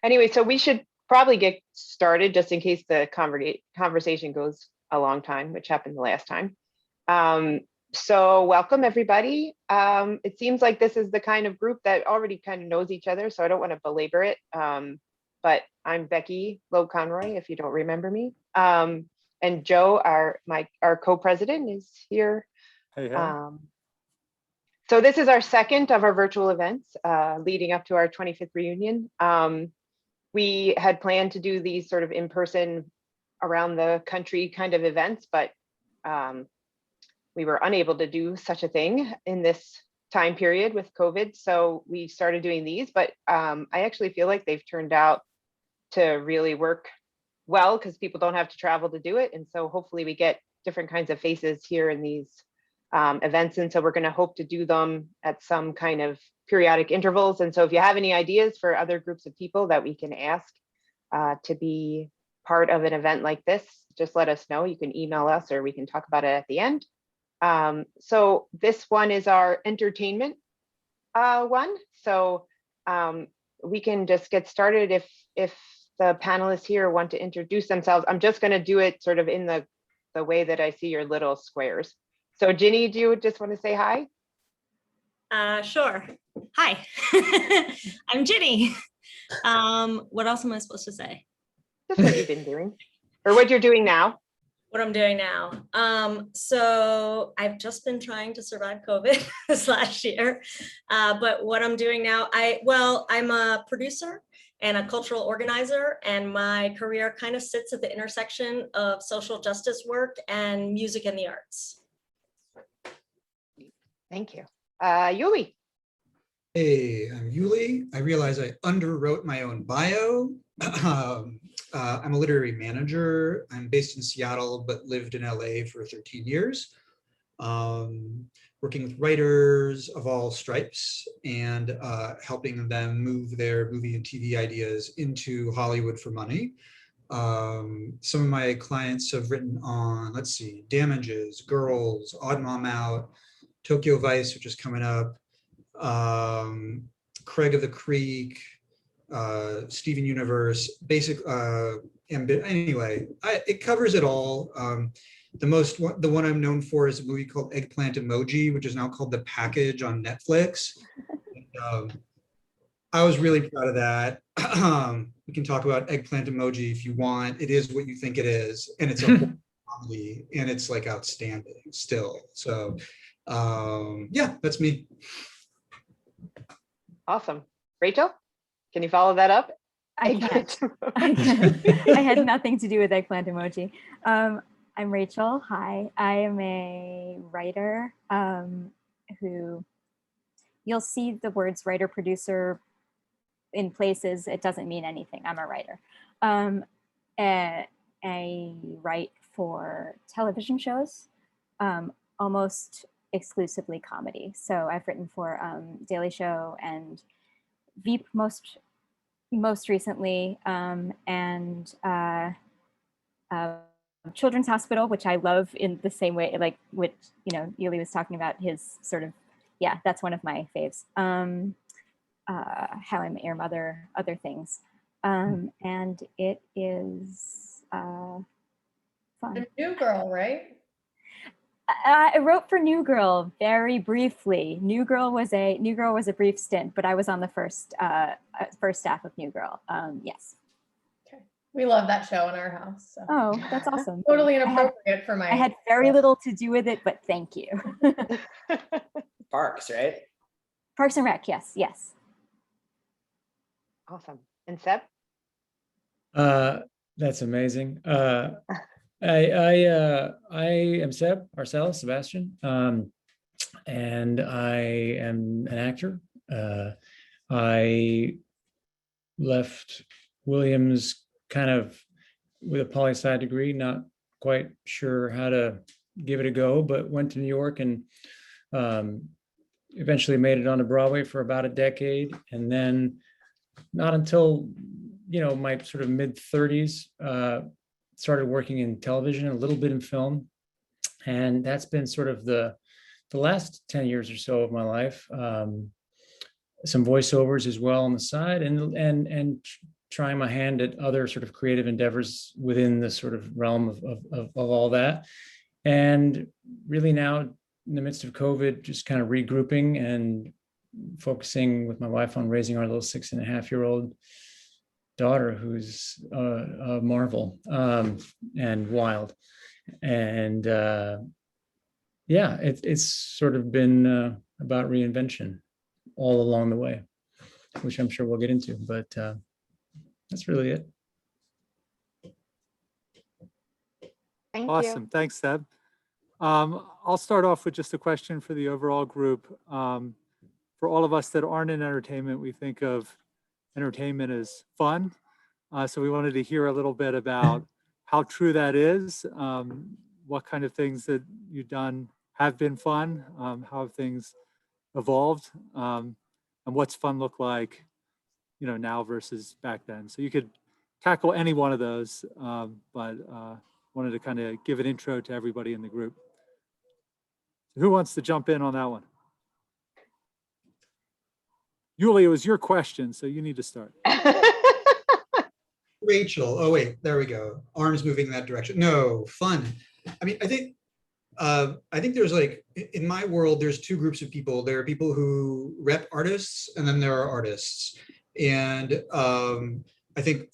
Anyway, so we should probably get started just in case the conversation goes a long time, which happened the last time. So welcome everybody. It seems like this is the kind of group that already kind of knows each other, so I don't want to belabor it. But I'm Becky Logue-Conroy, if you don't remember me. And Joe, our co-president, is here. Hey, hey. So this is our second of our virtual events leading up to our 25th reunion. We had planned to do these sort of in-person around the country kind of events, but we were unable to do such a thing in this time period with COVID. So we started doing these, but I actually feel like they've turned out to really work well because people don't have to travel to do it. And so hopefully we get different kinds of faces here in these events. And so we're going to hope to do them at some kind of periodic intervals. And so if you have any ideas for other groups of people that we can ask to be part of an event like this, just let us know. You can email us or we can talk about it at the end. So this one is our entertainment one. So we can just get started if the panelists here want to introduce themselves. I'm just going to do it sort of in the way that I see your little squares. So Ginny, do you just want to say hi? Sure. Hi, I'm Ginny. What else am I supposed to say? Just what you've been doing or what you're doing now. What I'm doing now. So I've just been trying to survive COVID this last year. But what I'm doing now, I'm a producer and a cultural organizer, and my career kind of sits at the intersection of social justice work and music and the arts. Thank you. Yuli. Hey, I'm Yuli. I realize I underwrote my own bio. I'm a literary manager. I'm based in Seattle, but lived in LA for 13 years. Working with writers of all stripes and helping them move their movie and TV ideas into Hollywood for money. Some of my clients have written on, let's see, Damages, Girls, Odd Mom Out, Tokyo Vice, which is coming up, Craig of the Creek, Steven Universe, anyway, it covers it all. The one I'm known for is a movie called Eggplant Emoji, which is now called The Package on Netflix. I was really proud of that. We can talk about Eggplant Emoji if you want. It is what you think it is, and it's a comedy, and it's like outstanding still. So yeah, that's me. Awesome. Rachel, can you follow that up? I can't. I had nothing to do with Eggplant Emoji. I'm Rachel. Hi. I am a writer who you'll see the words writer producer in places. It doesn't mean anything. I'm a writer. I write for television shows, almost exclusively comedy. So I've written for Daily Show and Veep most recently, and Children's Hospital, which I love in the same way, like which, Yuli was talking about his sort of, yeah, that's one of my faves. How I Met Your Mother, other things. And it is fun. The New Girl, right? I wrote for New Girl very briefly. New Girl was a brief stint, but I was on the first staff of New Girl. Yes. Okay. We love that show in our house. So. Oh, that's awesome. Totally inappropriate for my. I had very little to do with it, but thank you. Parks, right? Parks and Rec, yes. Awesome. And Seb? That's amazing. I am Sebastian Arcelus, and I am an actor. I left Williams kind of with a poli-sci degree, not quite sure how to give it a go, but went to New York and eventually made it onto Broadway for about a decade. And then not until, my sort of mid 30s, started working in television, a little bit in film. And that's been sort of the last 10 years or so of my life. Some voiceovers as well on the side, and trying my hand at other sort of creative endeavors within the sort of realm of all that. And really now in the midst of COVID, just kind of regrouping and focusing with my wife on raising our little 6.5-year-old daughter, who's a marvel and wild. And yeah, it's sort of been about reinvention all along the way, which I'm sure we'll get into, but that's really it. Thank Awesome. you. Thanks, Seb. I'll start off with just a question for the overall group. For all of us that aren't in entertainment, we think of entertainment as fun. So we wanted to hear a little bit about how true that is, what kind of things that you've done have been fun, how have things evolved, and what's fun look like, now versus back then. So you could tackle any one of those, but wanted to kind of give an intro to everybody in the group. Who wants to jump in on that one? Yuli, it was your question, so you need to start. Rachel. Oh wait, there we go. Arms moving in that direction. No, fun. I mean, I think there's like, in my world, there's two groups of people. There are people who rep artists, and then there are artists. And I think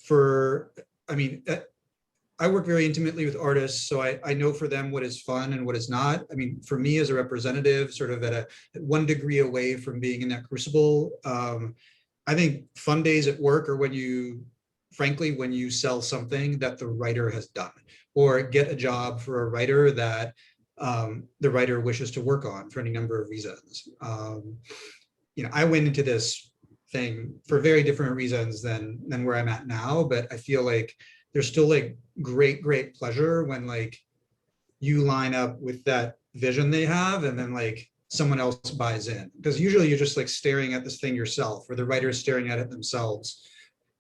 I work very intimately with artists, so I know for them what is fun and what is not. I mean, for me as a representative, sort of at 1 degree away from being in that crucible, I think fun days at work are when you sell something that the writer has done, or get a job for a writer that the writer wishes to work on for any number of reasons. I went into this thing for very different reasons than where I'm at now, but I feel like there's still like great pleasure when like you line up with that vision they have, and then like someone else buys in, because usually you're just like staring at this thing yourself, or the writer is staring at it themselves.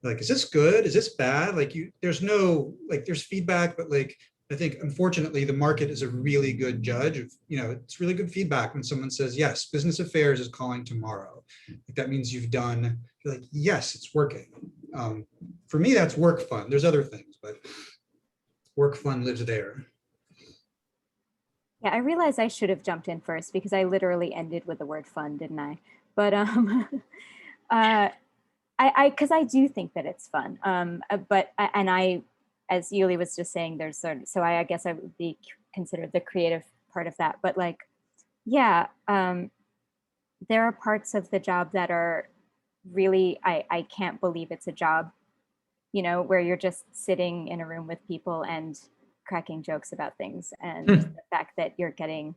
Like, is this good? Is this bad? Like there's feedback, but like, I think unfortunately the market is a really good judge of, it's really good feedback when someone says, yes, business affairs is calling tomorrow. Like, that means you're like, yes, it's working. For me, that's work fun. There's other things, but work fun lives there. Yeah, I realized I should have jumped in first because I literally ended with the word fun, didn't I? But because I do think that it's fun. As Yuli was just saying, there's so I guess I would be considered the creative part of that. But like, yeah, there are parts of the job that are really, I can't believe it's a job, where you're just sitting in a room with people and cracking jokes about things. And the fact that you're getting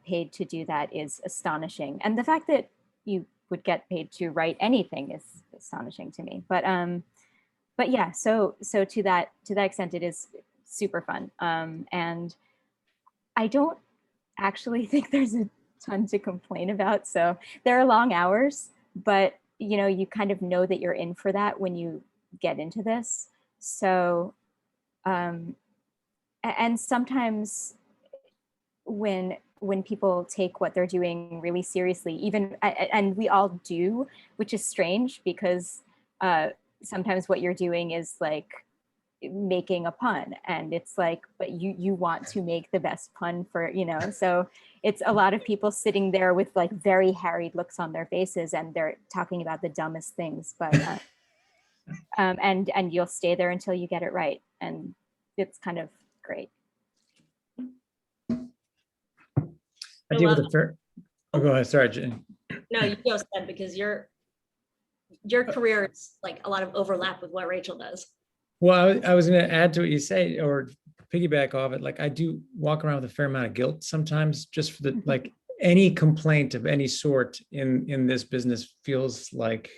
paid to do that is astonishing. And the fact that you would get paid to write anything is astonishing to me. But yeah, so to that extent, it is super fun. And I don't actually think there's a ton to complain about. So there are long hours, but you kind of know that you're in for that when you get into this. So, and sometimes when people take what they're doing really seriously, and we all do, which is strange because sometimes what you're doing is like making a pun, and it's like, but you want to make the best pun for, so it's a lot of people sitting there with like very harried looks on their faces, and they're talking about the dumbest things, but and you'll stay there until you get it right, and it's kind of great. I deal with a fair. Oh, go ahead. Sorry, Jen. No, you go, Seb, because your career is like a lot of overlap with what Rachel does. Well, I was going to add to what you say, or piggyback off it. Like, I do walk around with a fair amount of guilt sometimes, just for the like any complaint of any sort in this business feels like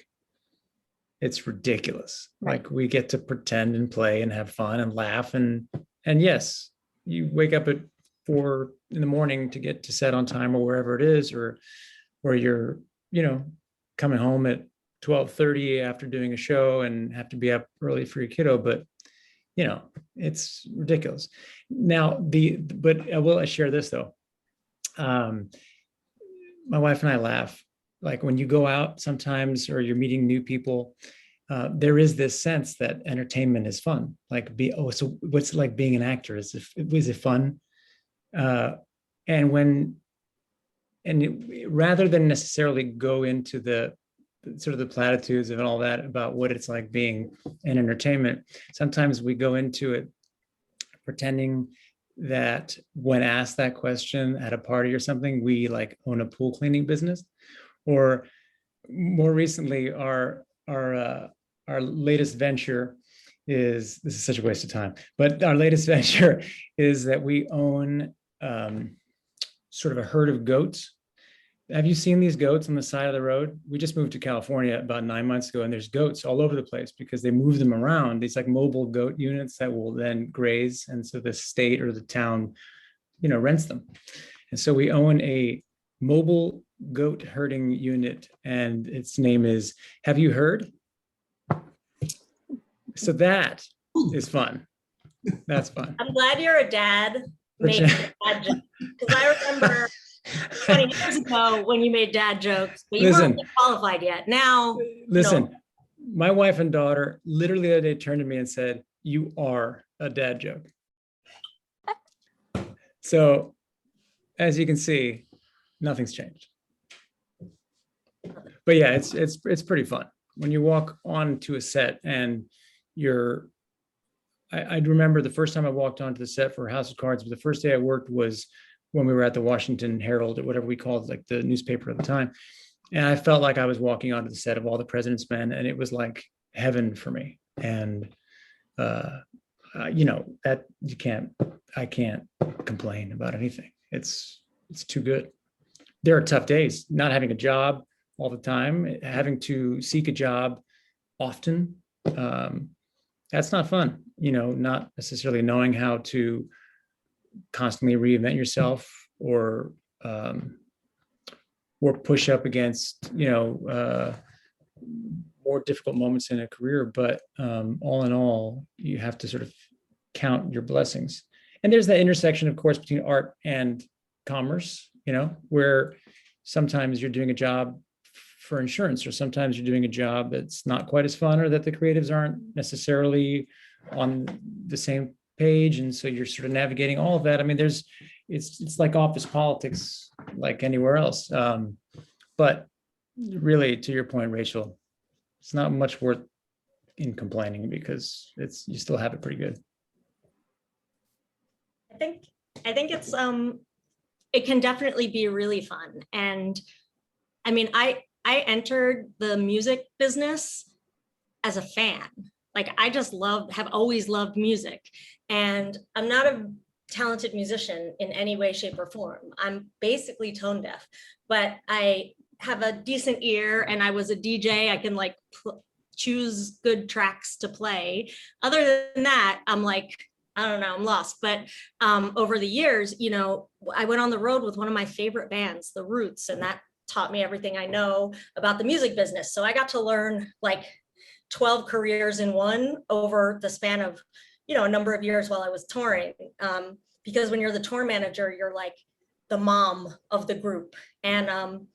it's ridiculous. Right. Like, we get to pretend and play and have fun and laugh, and yes, you wake up at 4 a.m. to get to set on time, or wherever it is, or you're coming home at 12:30 after doing a show and have to be up early for your kiddo, but it's ridiculous. Now but I will share this though. My wife and I laugh, like when you go out sometimes, or you're meeting new people, there is this sense that entertainment is fun. Like, so what's it like being an actor? Is it fun? Rather than necessarily go into the sort of the platitudes and all that about what it's like being in entertainment, sometimes we go into it pretending that when asked that question at a party or something, we like own a pool cleaning business. Or more recently, our latest venture this is such a waste of time, but our latest venture is that we own sort of a herd of goats. Have you seen these goats on the side of the road? We just moved to California about 9 months ago, and there's goats all over the place because they move them around. These like mobile goat units that will then graze. And so the state or the town, rents them. And so we own a mobile goat herding unit, and its name is Have You Heard? So that is fun. That's fun. I'm glad you're a dad making dad jokes, because I remember 20 years ago when you made dad jokes, but you weren't qualified yet. Now, listen, my wife and daughter literally the other day turned to me and said, "You are a dad joke." So, as you can see, nothing's changed. But yeah, it's pretty fun when you walk onto a set and I remember the first time I walked onto the set for House of Cards, but the first day I worked was when we were at the Washington Herald or whatever we called like the newspaper at the time. And I felt like I was walking onto the set of All the President's Men, and it was like heaven for me. And, that I can't complain about anything. It's too good. There are tough days, not having a job all the time, having to seek a job often. That's not fun, not necessarily knowing how to constantly reinvent yourself or push up against, more difficult moments in a career. But all in all, you have to sort of count your blessings. And there's that intersection, of course, between art and commerce, where sometimes you're doing a job for insurance, or sometimes you're doing a job that's not quite as fun, or that the creatives aren't necessarily on the same page. And so you're sort of navigating all of that. I mean, it's like office politics, like anywhere else. But really, to your point, Rachel, it's not much worth in complaining because you still have it pretty good. I think it's it can definitely be really fun. And I mean, I entered the music business as a fan. Like I just have always loved music. And I'm not a talented musician in any way, shape, or form. I'm basically tone deaf, but I have a decent ear, and I was a DJ. I can like choose good tracks to play. Other than that, I'm like, I don't know, I'm lost. But over the years, I went on the road with one of my favorite bands, The Roots, and that taught me everything I know about the music business. So I got to learn like 12 careers in one over the span of, a number of years while I was touring. Because when you're the tour manager, you're like the mom of the group. And,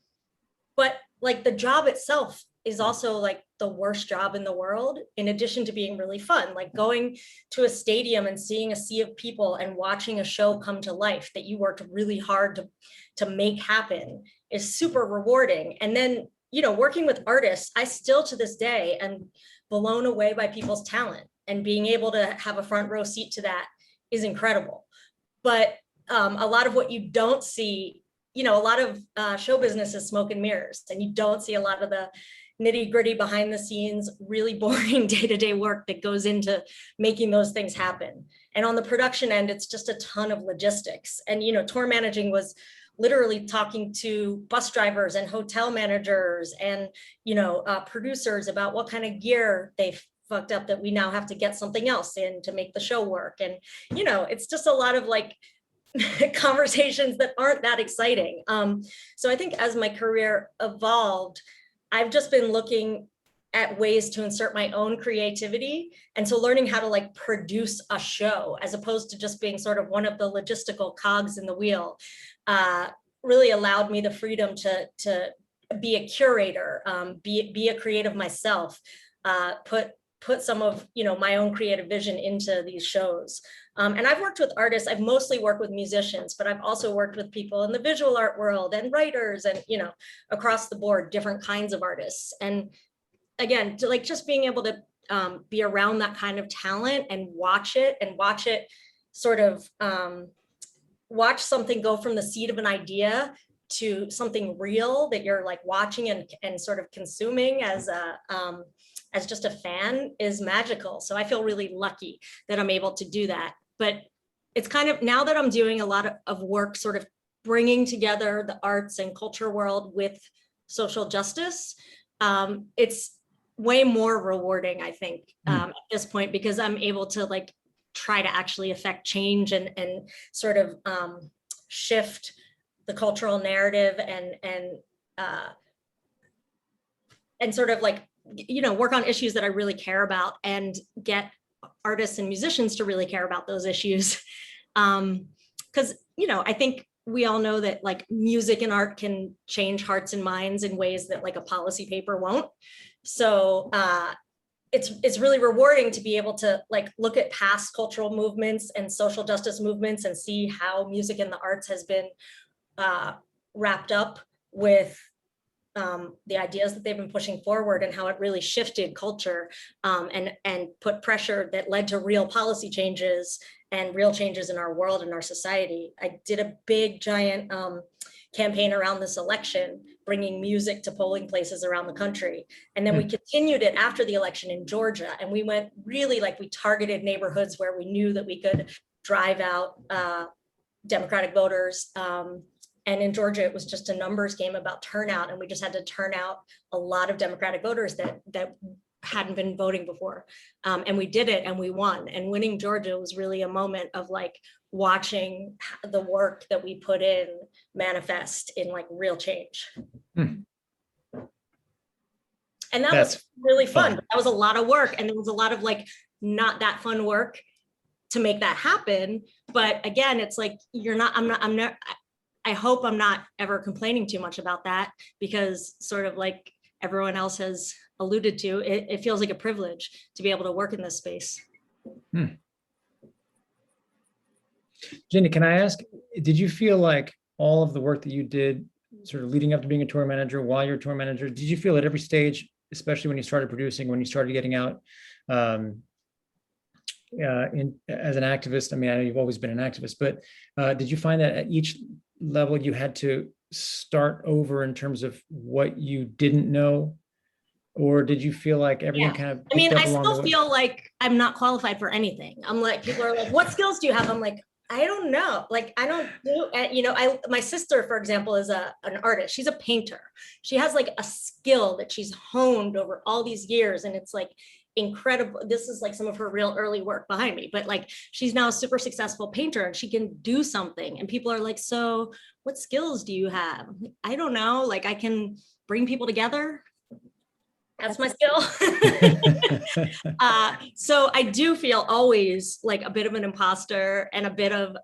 but like the job itself is also like the worst job in the world, in addition to being really fun. Like going to a stadium and seeing a sea of people and watching a show come to life that you worked really hard to make happen is super rewarding. And then, working with artists, I still to this day am blown away by people's talent, and being able to have a front row seat to that is incredible. But a lot of what you don't see, a lot of show business is smoke and mirrors, and you don't see a lot of the nitty gritty behind the scenes, really boring day-to-day work that goes into making those things happen. And on the production end, it's just a ton of logistics. And, tour managing was literally talking to bus drivers and hotel managers and, producers about what kind of gear they fucked up that we now have to get something else in to make the show work. And, it's just a lot of like conversations that aren't that exciting. So I think as my career evolved, I've just been looking at ways to insert my own creativity. And so learning how to like produce a show as opposed to just being sort of one of the logistical cogs in the wheel really allowed me the freedom to be a curator, be a creative myself, put some of, my own creative vision into these shows. And I've worked with artists. I've mostly worked with musicians, but I've also worked with people in the visual art world and writers and, across the board, different kinds of artists. And again, to just being able to be around that kind of talent and watch it sort of watch something go from the seed of an idea to something real that you're watching and sort of consuming as just a fan is magical. So I feel really lucky that I'm able to do that. But it's kind of, now that I'm doing a lot of work sort of bringing together the arts and culture world with social justice, it's way more rewarding, I think, at this point, because I'm able to try to actually affect change and sort of shift the cultural narrative and sort of work on issues that I really care about and get artists and musicians to really care about those issues. Because, I think we all know that music and art can change hearts and minds in ways that a policy paper won't. So it's really rewarding to be able to look at past cultural movements and social justice movements and see how music and the arts has been wrapped up with the ideas that they've been pushing forward and how it really shifted culture and put pressure that led to real policy changes and real changes in our world and our society. I did a big giant campaign around this election, bringing music to polling places around the country. And then we continued it after the election in Georgia. And we went really we targeted neighborhoods where we knew that we could drive out Democratic voters. And in Georgia, it was just a numbers game about turnout. And we just had to turn out a lot of Democratic voters that hadn't been voting before. And we did it and we won. And winning Georgia was really a moment of watching the work that we put in manifest in real change. And that was really fun. That was a lot of work. And there was a lot of not that fun work to make that happen. But again, it's I hope I'm not ever complaining too much about that, because sort of everyone else has alluded to, it feels like a privilege to be able to work in this space. Ginny, can I ask, did you feel like all of the work that you did sort of leading up to being a tour manager, while you're a tour manager, did you feel at every stage, especially when you started producing, when you started getting out as an activist? I mean, I know you've always been an activist, but did you find that at each level you had to start over in terms of what you didn't know? Or did you feel like everything kind of? I still feel like I'm not qualified for anything. I'm people are what skills do you have? I'm I don't know. I don't do, my sister, for example, is an artist. She's a painter. She has a skill that she's honed over all these years. And it's incredible. This is some of her real early work behind me, but she's now a super successful painter and she can do something. And people are so what skills do you have? I don't know. I can bring people together. That's my skill. So I do feel always a bit of an imposter and a bit of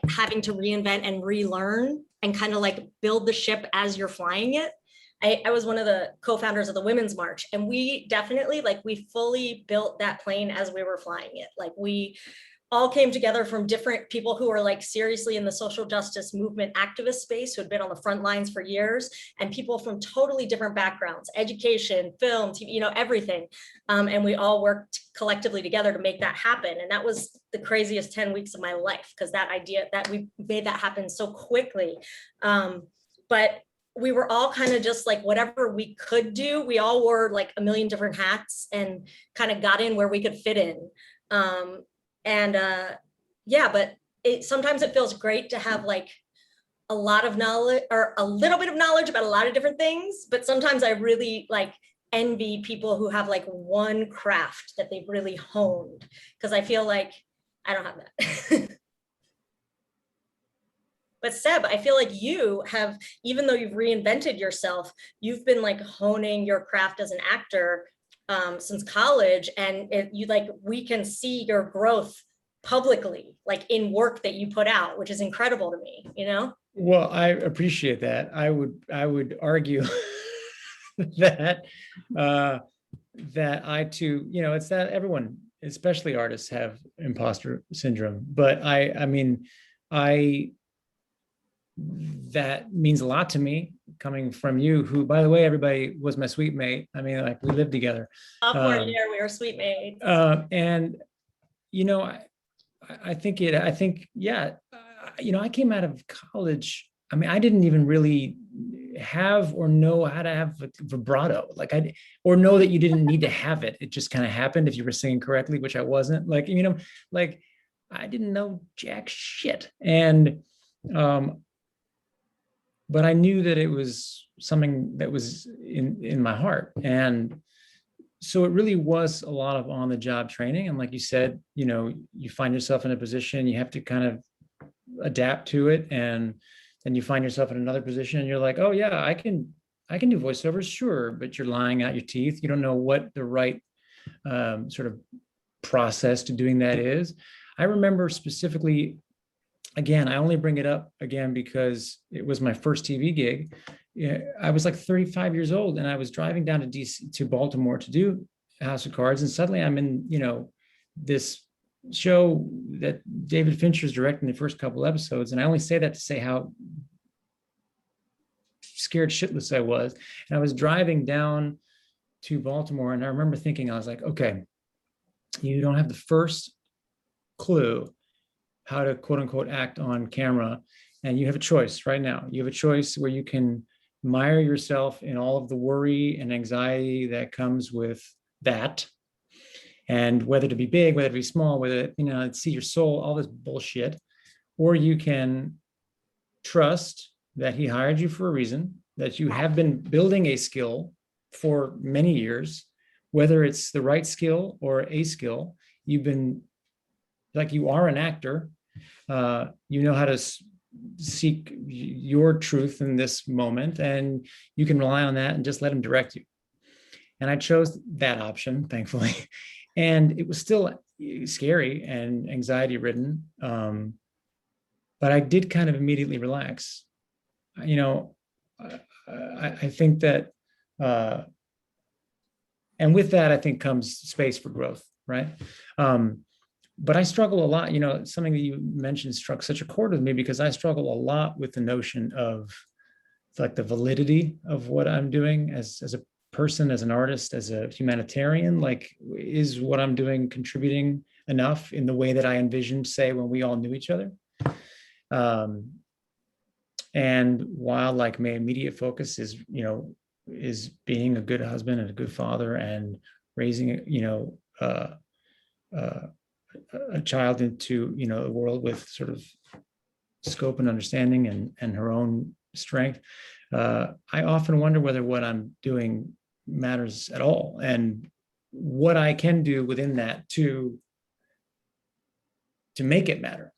having to reinvent and relearn and kind of build the ship as you're flying it. I was one of the co-founders of the Women's March, and we definitely we fully built that plane as we were flying it. We all came together from different people who are seriously in the social justice movement activist space, who had been on the front lines for years, and people from totally different backgrounds, education, film, TV, everything. And we all worked collectively together to make that happen. And that was the craziest 10 weeks of my life, because that idea that we made that happen so quickly. But we were all kind of just whatever we could do. We all wore a million different hats and kind of got in where we could fit in. But sometimes it feels great to have a lot of knowledge or a little bit of knowledge about a lot of different things. But sometimes I really envy people who have one craft that they've really honed, because I feel I don't have that. But Seb, I feel you have, even though you've reinvented yourself, you've been honing your craft as an actor since college, and we can see your growth publicly, in work that you put out, which is incredible to me, Well, I appreciate that. I would argue that that I too, it's that everyone, especially artists, have imposter syndrome. But I mean, that means a lot to me coming from you, who, by the way, everybody, was my suite mate. I mean, like, we lived together. Sophomore year, we were suite mates. And I think, yeah, I came out of college. I mean, I didn't even really have or know how to have vibrato, or know that you didn't need to have it. It just kind of happened if you were singing correctly, which I wasn't. Like I didn't know jack shit. And, but I knew that it was something that was in my heart. And so it really was a lot of on the job training. And like you said, you find yourself in a position, you have to kind of adapt to it. And then you find yourself in another position and you're like, oh yeah, I can do voiceovers, sure. But you're lying out your teeth. You don't know what the right sort of process to doing that is. I remember specifically, again, I only bring it up again because it was my first TV gig. I was like 35 years old and I was driving down to Baltimore to do House of Cards. And suddenly I'm in, this show that David Fincher's directing the first couple episodes. And I only say that to say how scared shitless I was. And I was driving down to Baltimore and I remember thinking, I was like, okay, you don't have the first clue how to quote unquote act on camera. And you have a choice right now. You have a choice where you can mire yourself in all of the worry and anxiety that comes with that. And whether to be big, whether to be small, whether, see your soul, all this bullshit. Or you can trust that he hired you for a reason, that you have been building a skill for many years, whether it's the right skill or a skill. You've been, like, you are an actor. You know how to seek your truth in this moment, and you can rely on that and just let him direct you. And I chose that option, thankfully. And it was still scary and anxiety ridden. But I did kind of immediately relax. I think that, and with that, I think comes space for growth, right? But I struggle a lot, something that you mentioned struck such a chord with me, because I struggle a lot with the notion of like the validity of what I'm doing as a person, as an artist, as a humanitarian. Like, is what I'm doing contributing enough in the way that I envisioned, say, when we all knew each other? And while like my immediate focus is being a good husband and a good father and raising, a child into, a world with sort of scope and understanding and her own strength, I often wonder whether what I'm doing matters at all, and what I can do within that to make it matter.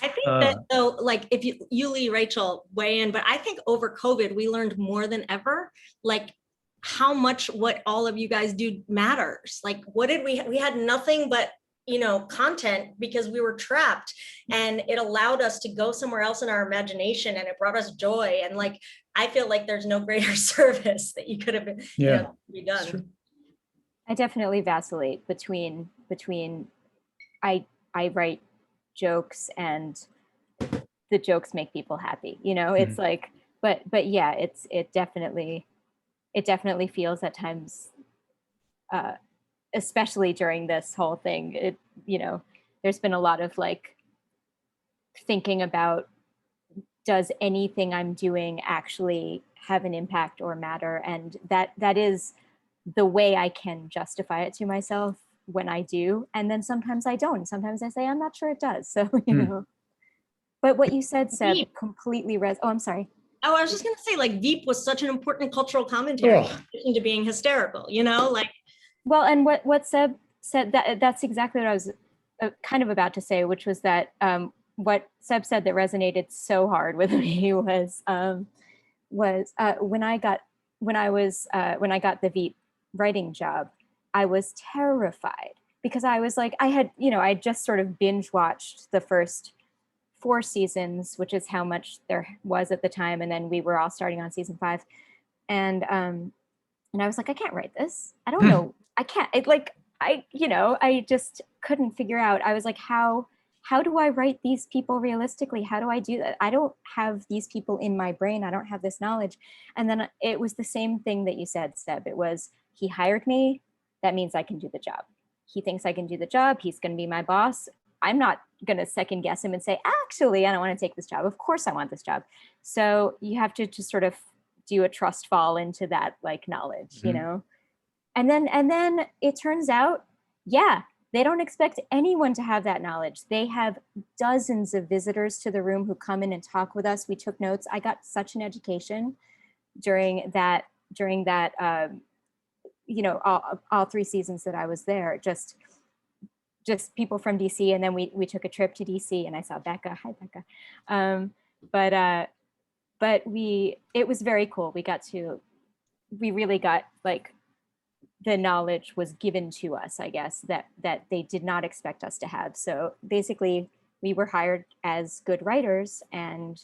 I think that though, like, if Yuli, Rachel, weigh in, but I think over COVID, we learned more than ever, like how much what all of you guys do matters. Like, what did we had nothing but, content, because we were trapped, and it allowed us to go somewhere else in our imagination, and it brought us joy. And like, I feel like there's no greater service that you could have been, be done. I definitely vacillate between I write jokes and the jokes make people happy. It's like, but yeah, it definitely feels at times, especially during this whole thing, there's been a lot of like thinking about, does anything I'm doing actually have an impact or matter? And that is the way I can justify it to myself when I do. And then sometimes I don't. Sometimes I say, I'm not sure it does. So, but what you said, Seb, completely I'm sorry. Oh, I was just going to say, like, Veep was such an important cultural commentary in addition to being hysterical, like. Well, and what Seb said, that's exactly what I was kind of about to say, which was that what Seb said that resonated so hard with me was when I got the Veep writing job, I was terrified, because I was like, I just sort of binge watched the first 4 seasons, which is how much there was at the time. And then we were all starting on season 5. And And I was like, I can't write this. I don't know. I can't. I just couldn't figure out. I was like, how do I write these people realistically? How do I do that? I don't have these people in my brain. I don't have this knowledge. And then it was the same thing that you said, Seb. It was, he hired me. That means I can do the job. He thinks I can do the job. He's going to be my boss. I'm not going to second guess him and say, actually, I don't want to take this job. Of course I want this job. So you have to just sort of do a trust fall into that like knowledge, you know? And then it turns out, yeah, they don't expect anyone to have that knowledge. They have dozens of visitors to the room who come in and talk with us. We took notes. I got such an education during that, all 3 seasons that I was there, just people from DC. And then we took a trip to DC and I saw Becca. Hi, Becca. But it was very cool. We really got like, the knowledge was given to us, I guess, that they did not expect us to have. So basically we were hired as good writers and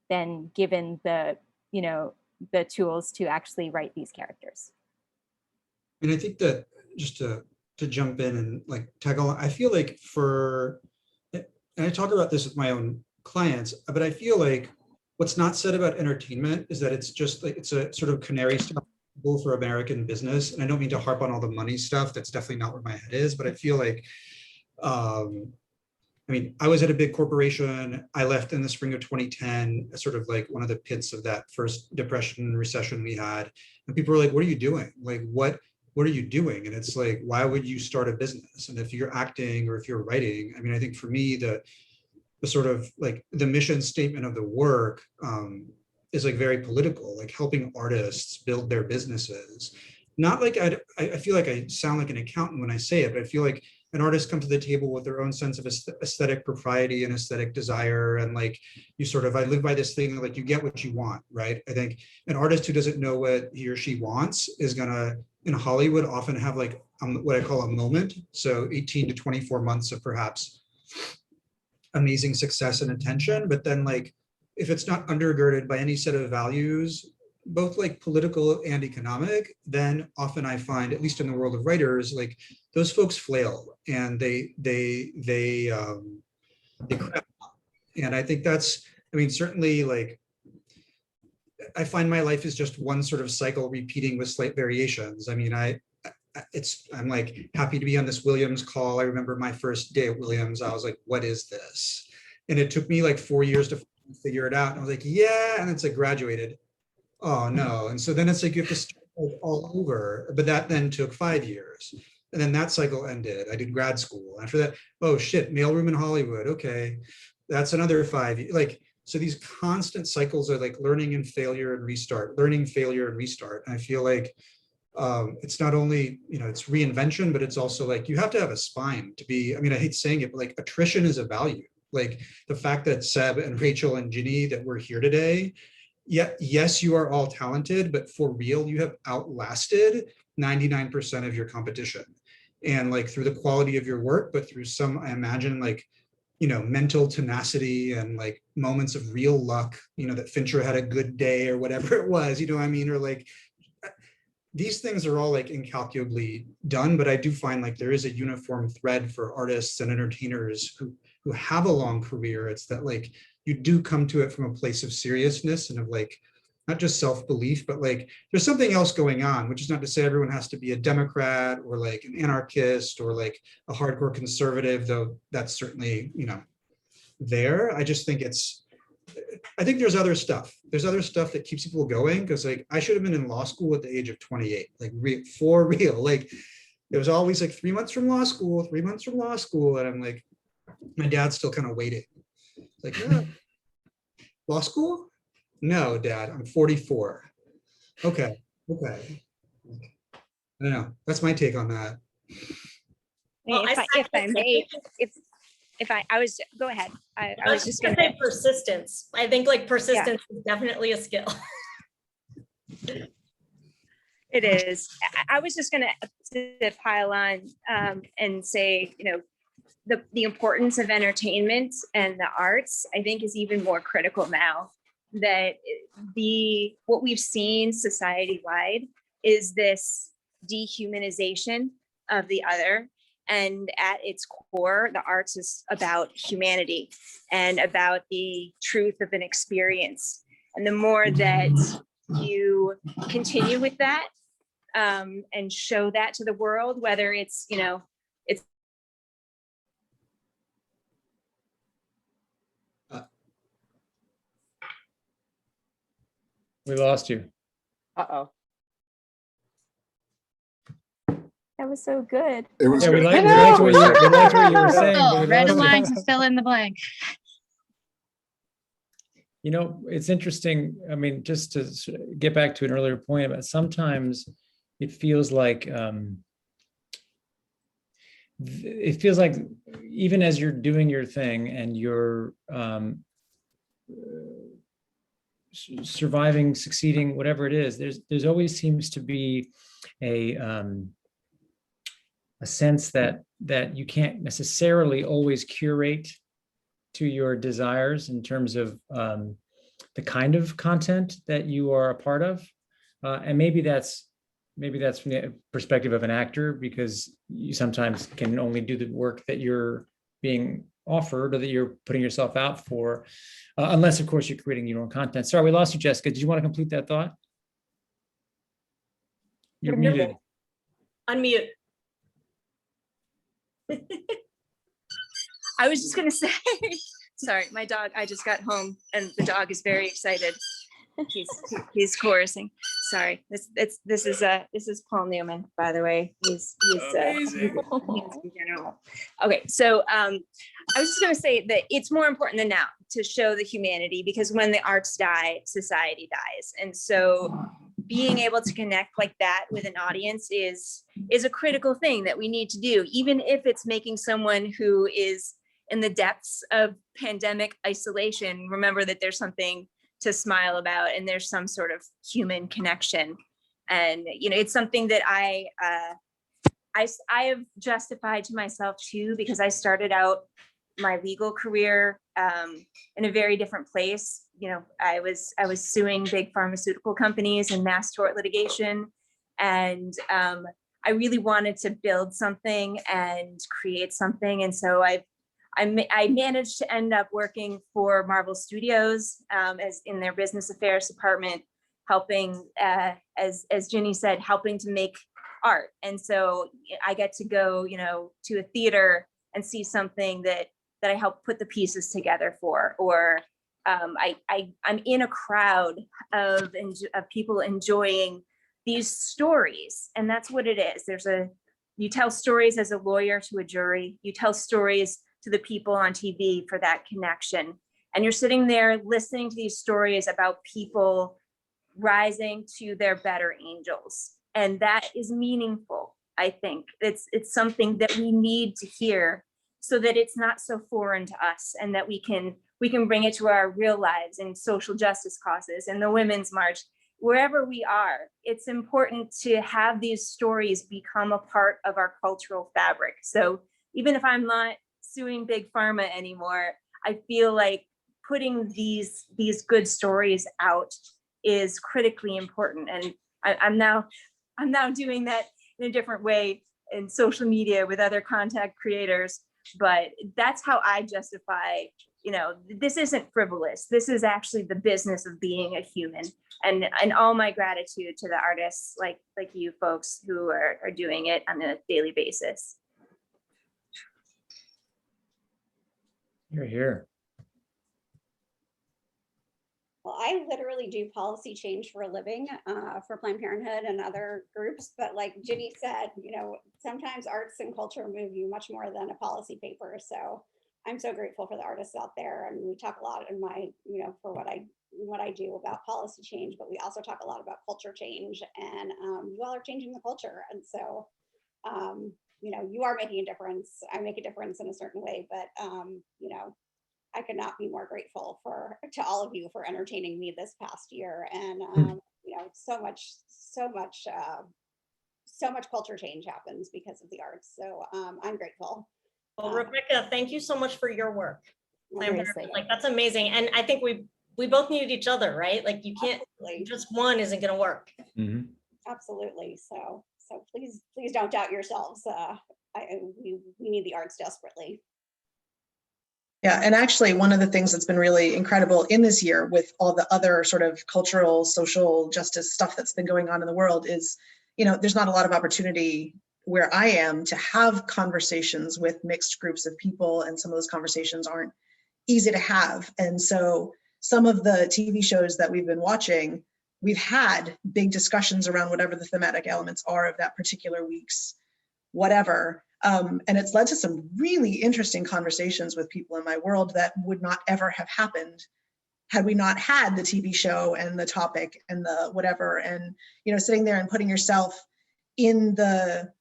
then given the tools to actually write these characters. And I think that just to jump in and like tackle, I feel like and I talk about this with my own clients, but I feel like what's not said about entertainment is that it's just like, it's a sort of canary stuff for American business. And I don't mean to harp on all the money stuff. That's definitely not where my head is, but I feel like, I was at a big corporation. I left in the spring of 2010, sort of like one of the pits of that first depression and recession we had. And people were like, what are you doing? Like, what are you doing? And it's like, why would you start a business? And if you're acting or if you're writing, I think for me, the sort of like the mission statement of the work, is like very political, like helping artists build their businesses. Not like I feel like I sound like an accountant when I say it, but I feel like an artist comes to the table with their own sense of aesthetic propriety and aesthetic desire. And like I live by this thing, like you get what you want, right? I think an artist who doesn't know what he or she wants is gonna, in Hollywood, often have like what I call a moment. So 18 to 24 months of perhaps amazing success and attention, but then like, if it's not undergirded by any set of values, both like political and economic, then often I find, at least in the world of writers, like those folks flail and they crap. And I think that's, certainly like, I find my life is just one sort of cycle repeating with slight variations. I'm like happy to be on this Williams call. I remember my first day at Williams, I was like, what is this? And it took me like 4 years to figure it out. And I was like, yeah. And it's like graduated. Oh no. And so then it's like, you have to start all over, but that then took 5 years. And then that cycle ended. I did grad school. After that, oh shit, mailroom in Hollywood. Okay. That's another 5 years. Like, so these constant cycles are like learning and failure and restart, learning, failure and restart. And I feel like it's not only, it's reinvention, but it's also like, you have to have a spine to be, I hate saying it, but like attrition is a value. Like the fact that Seb and Rachel and Ginny, that we're here today, yes, you are all talented, but for real, you have outlasted 99% of your competition. And like through the quality of your work, but through some, I imagine like, mental tenacity and like moments of real luck, that Fincher had a good day or whatever it was, or like, these things are all like incalculably done, but I do find like there is a uniform thread for artists and entertainers who have a long career. It's that like you do come to it from a place of seriousness and of like not just self-belief, but like there's something else going on, which is not to say everyone has to be a Democrat or like an anarchist or like a hardcore conservative, though that's certainly, there. I just think I think there's other stuff. There's other stuff that keeps people going, because like I should have been in law school at the age of 28, like for real. Like it was always like 3 months from law school, 3 months from law school. And I'm like, my dad's still kind of waiting. Like, law school? No, Dad, I'm 44. Okay. I don't know. That's my take on that. Well, Go ahead. I I was just gonna say persistence. I think like persistence is definitely a skill. It is. I was just gonna pile on and say, the importance of entertainment and the arts, I think, is even more critical now. That what we've seen society-wide is this dehumanization of the other. And at its core, the arts is about humanity and about the truth of an experience. And the more that you continue with that and show that to the world, whether it's, you know, it's We lost you. Uh-oh. That was so good. It was Yeah, we good. liked what you were saying. but Oh, we red lost you. lines is fill in the blank. You know, it's interesting. I mean, just to get back to an earlier point about sometimes it feels like even as you're doing your thing and you're surviving, succeeding, whatever it is, there's always seems to be a sense that you can't necessarily always curate to your desires in terms of the kind of content that you are a part of, and maybe that's from the perspective of an actor, because you sometimes can only do the work that you're being offered or that you're putting yourself out for, unless of course you're creating your own content. Sorry, we lost you, Jessica. Did you want to complete that thought? You're muted. Unmute. I was just gonna say, sorry, my dog, I just got home and the dog is very excited. He's chorusing. Sorry, this is Paul Newman, by the way. He's in general. Okay, so I was just gonna say that it's more important than now to show the humanity, because when the arts die, society dies. And so being able to connect like that with an audience is a critical thing that we need to do, even if it's making someone who is in the depths of pandemic isolation remember that there's something to smile about and there's some sort of human connection. And you know, it's something that I have justified to myself too, because I started out my legal career in a very different place. You know, I was suing big pharmaceutical companies in mass tort litigation, and I really wanted to build something and create something. And so I managed to end up working for Marvel Studios as in their business affairs department, helping, as Ginny said, helping to make art. And so I get to go, you know, to a theater and see something that I helped put the pieces together for, or I'm in a crowd of people enjoying these stories. And that's what it is. You tell stories as a lawyer to a jury, you tell stories to the people on TV for that connection. And you're sitting there listening to these stories about people rising to their better angels. And that is meaningful, I think. It's something that we need to hear so that it's not so foreign to us, and that we can bring it to our real lives and social justice causes and the Women's March, wherever we are. It's important to have these stories become a part of our cultural fabric. So even if I'm not suing big pharma anymore, I feel like putting these good stories out is critically important. And I'm now doing that in a different way in social media with other content creators. But that's how I justify, you know, this isn't frivolous. This is actually the business of being a human. And all my gratitude to the artists like you folks who are doing it on a daily basis. You're here. Well, I literally do policy change for a living for Planned Parenthood and other groups. But like Ginny said, you know, sometimes arts and culture move you much more than a policy paper. So I'm so grateful for the artists out there. And we talk a lot in my, you know, for what I do about policy change, but we also talk a lot about culture change, and you all are changing the culture. And so, you know, you are making a difference. I make a difference in a certain way, but, you know, I could not be more grateful to all of you for entertaining me this past year. And, you know, so much culture change happens because of the arts. So I'm grateful. Well, Rebecca, thank you so much for your work. Seriously. Like, that's amazing. And I think we both needed each other, right? Like you can't, just one isn't going to work. Mhm. absolutely. So please don't doubt yourselves. We need the arts desperately. Yeah, and actually one of the things that's been really incredible in this year with all the other sort of cultural, social justice stuff that's been going on in the world is, there's not a lot of opportunity where I am to have conversations with mixed groups of people, and some of those conversations aren't easy to have. And so some of the TV shows that we've been watching, we've had big discussions around whatever the thematic elements are of that particular week's whatever. And it's led to some really interesting conversations with people in my world that would not ever have happened had we not had the TV show and the topic and the whatever. And, sitting there and putting yourself in the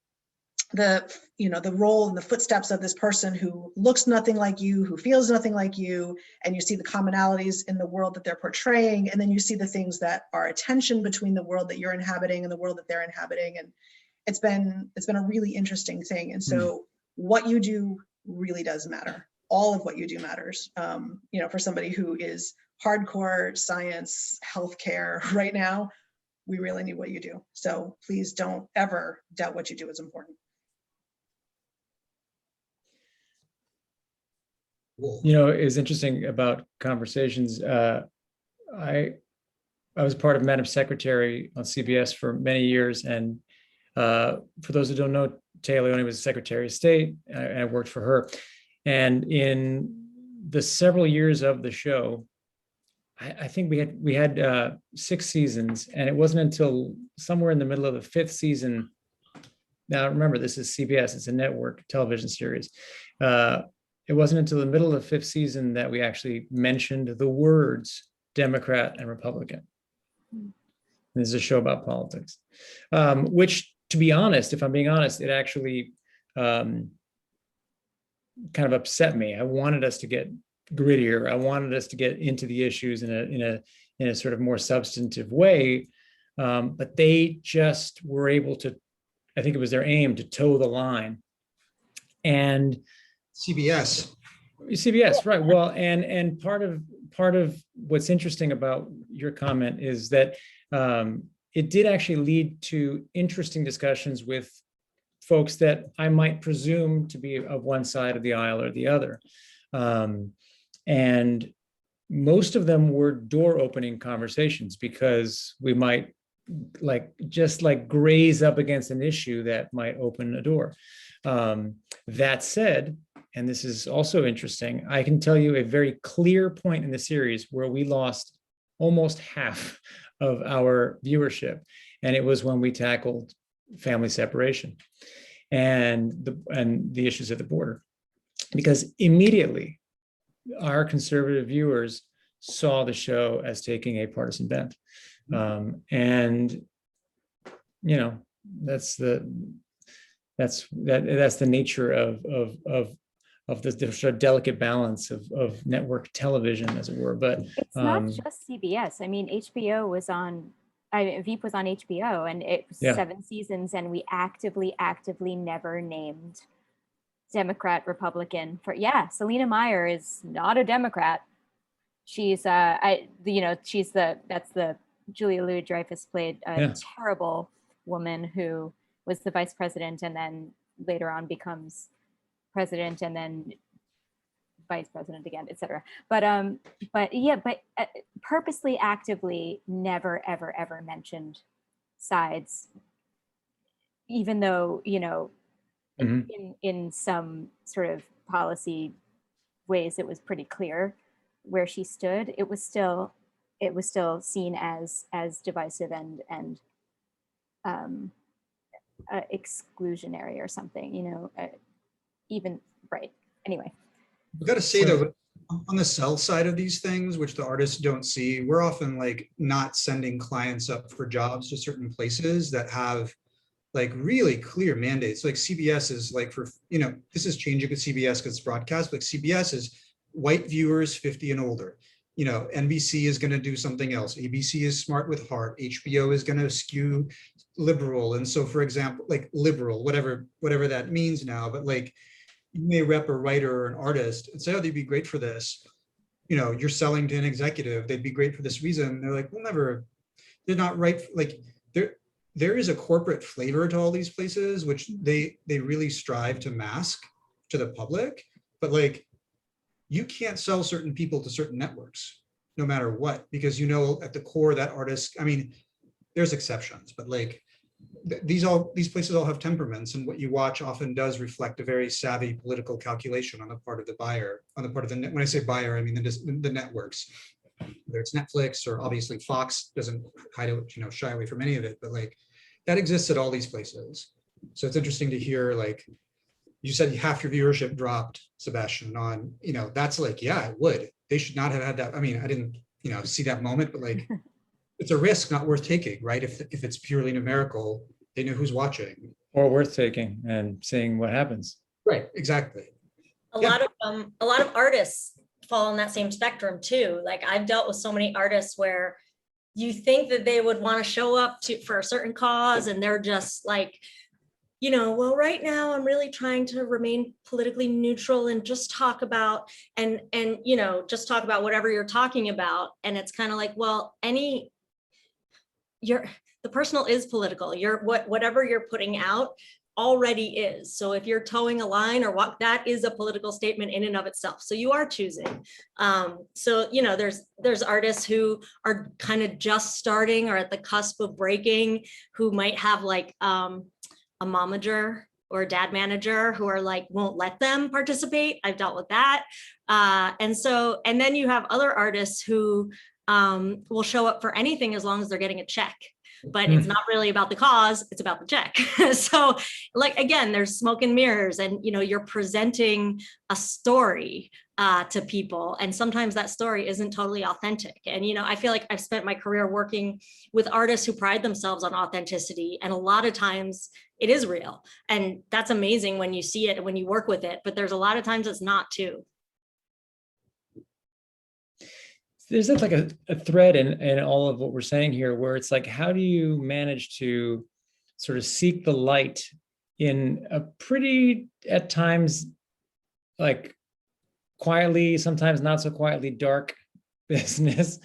role and the footsteps of this person who looks nothing like you, who feels nothing like you, and you see the commonalities in the world that they're portraying, and then you see the things that are a tension between the world that you're inhabiting and the world that they're inhabiting. And it's been a really interesting thing. And so what you do really does matter. All of what you do matters. For somebody who is hardcore science, healthcare right now, we really need what you do. So please don't ever doubt what you do is important. It's interesting about conversations. I was part of Madam Secretary on CBS for many years, and for those who don't know, Taylor only was Secretary of State, and I worked for her. And in the several years of the show, I think we had 6 seasons, and it wasn't until somewhere in the middle of the 5th season. Now remember, this is CBS; it's a network television series. It wasn't until the middle of the 5th season that we actually mentioned the words Democrat and Republican. This is a show about politics, which, to be honest, if I'm being honest, it actually kind of upset me. I wanted us to get grittier. I wanted us to get into the issues in a sort of more substantive way, but they just were able to. I think it was their aim to toe the line, and CBS, right? Well, and part of what's interesting about your comment is that it did actually lead to interesting discussions with folks that I might presume to be of one side of the aisle or the other. And most of them were door opening conversations, because we might just graze up against an issue that might open a door. That said, and this is also interesting, I can tell you a very clear point in the series where we lost almost half of our viewership, and it was when we tackled family separation and the issues at the border, because immediately our conservative viewers saw the show as taking a partisan bent, and that's the nature of the sort of delicate balance of network television, as it were. But it's not just CBS. I mean, HBO was on, Veep was on HBO, and it was 7 seasons, and we actively never named Democrat, Republican. Selena Meyer is not a Democrat. She's that's the Julia Louis-Dreyfus played a terrible woman who was the vice president and then later on becomes president and then vice president again, etc. But purposely, actively, never, ever mentioned sides, even though, in some sort of policy ways, it was pretty clear where she stood. It was still seen as divisive and exclusionary or something, even right. Anyway, I've got to say though, on the sell side of these things, which the artists don't see, we're often not sending clients up for jobs to certain places that have really clear mandates. CBS is for, this is changing with CBS because it's broadcast, but CBS is white viewers 50 and older. NBC is going to do something else. ABC is smart with heart. HBO is going to skew liberal. And so, for example, liberal, whatever that means now, but you may rep a writer or an artist and say, oh, they'd be great for this. You're selling to an executive. They'd be great for this reason. They're like, they're not right. there is a corporate flavor to all these places, which they really strive to mask to the public, but like, you can't sell certain people to certain networks, no matter what, because you know at the core that artist, I mean, there's exceptions, but like these places all have temperaments, and what you watch often does reflect a very savvy political calculation on the part of the buyer, on the part of the when I say buyer, I mean the networks, whether it's Netflix or obviously Fox doesn't shy away from any of it, but like that exists at all these places. So it's interesting to hear, like you said, half your viewership dropped, Sebastian, on, that's like, yeah, it would. They should not have had that. I mean, I didn't, see that moment, but like, it's a risk not worth taking, right? If it's purely numerical, they know who's watching. Or worth taking and seeing what happens. Right, exactly. A lot of artists fall on that same spectrum too. Like I've dealt with so many artists where you think that they would want to show up for a certain cause, and they're just like, well, right now I'm really trying to remain politically neutral and just talk about just talk about whatever you're talking about. And it's kind of like, well, the personal is political. Whatever you're putting out already is. So if you're towing a line or what, that is a political statement in and of itself. So you are choosing. So, there's artists who are kind of just starting or at the cusp of breaking, who might have like, a momager or a dad manager who are like, won't let them participate. I've dealt with that. And then you have other artists who will show up for anything as long as they're getting a check, but it's not really about the cause, it's about the check. So like, again, there's smoke and mirrors, and you're presenting a story to people, and sometimes that story isn't totally authentic. And I feel like I've spent my career working with artists who pride themselves on authenticity, and a lot of times it is real, and that's amazing when you see it, when you work with it, but there's a lot of times it's not too. There's like a thread in all of what we're saying here, where it's like, how do you manage to sort of seek the light in a pretty, at times, like quietly, sometimes not so quietly, dark business,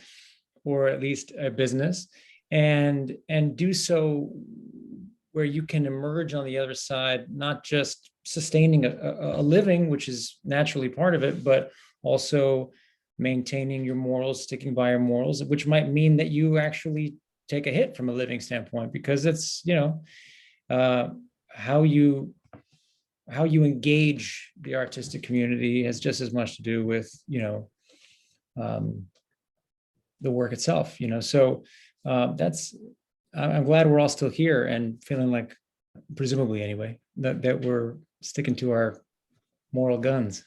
or at least a business, and do so where you can emerge on the other side, not just sustaining a living, which is naturally part of it, but also maintaining your morals, sticking by your morals, which might mean that you actually take a hit from a living standpoint, because it's, how you engage the artistic community has just as much to do with, the work itself, so I'm glad we're all still here and feeling like, presumably anyway, that we're sticking to our moral guns.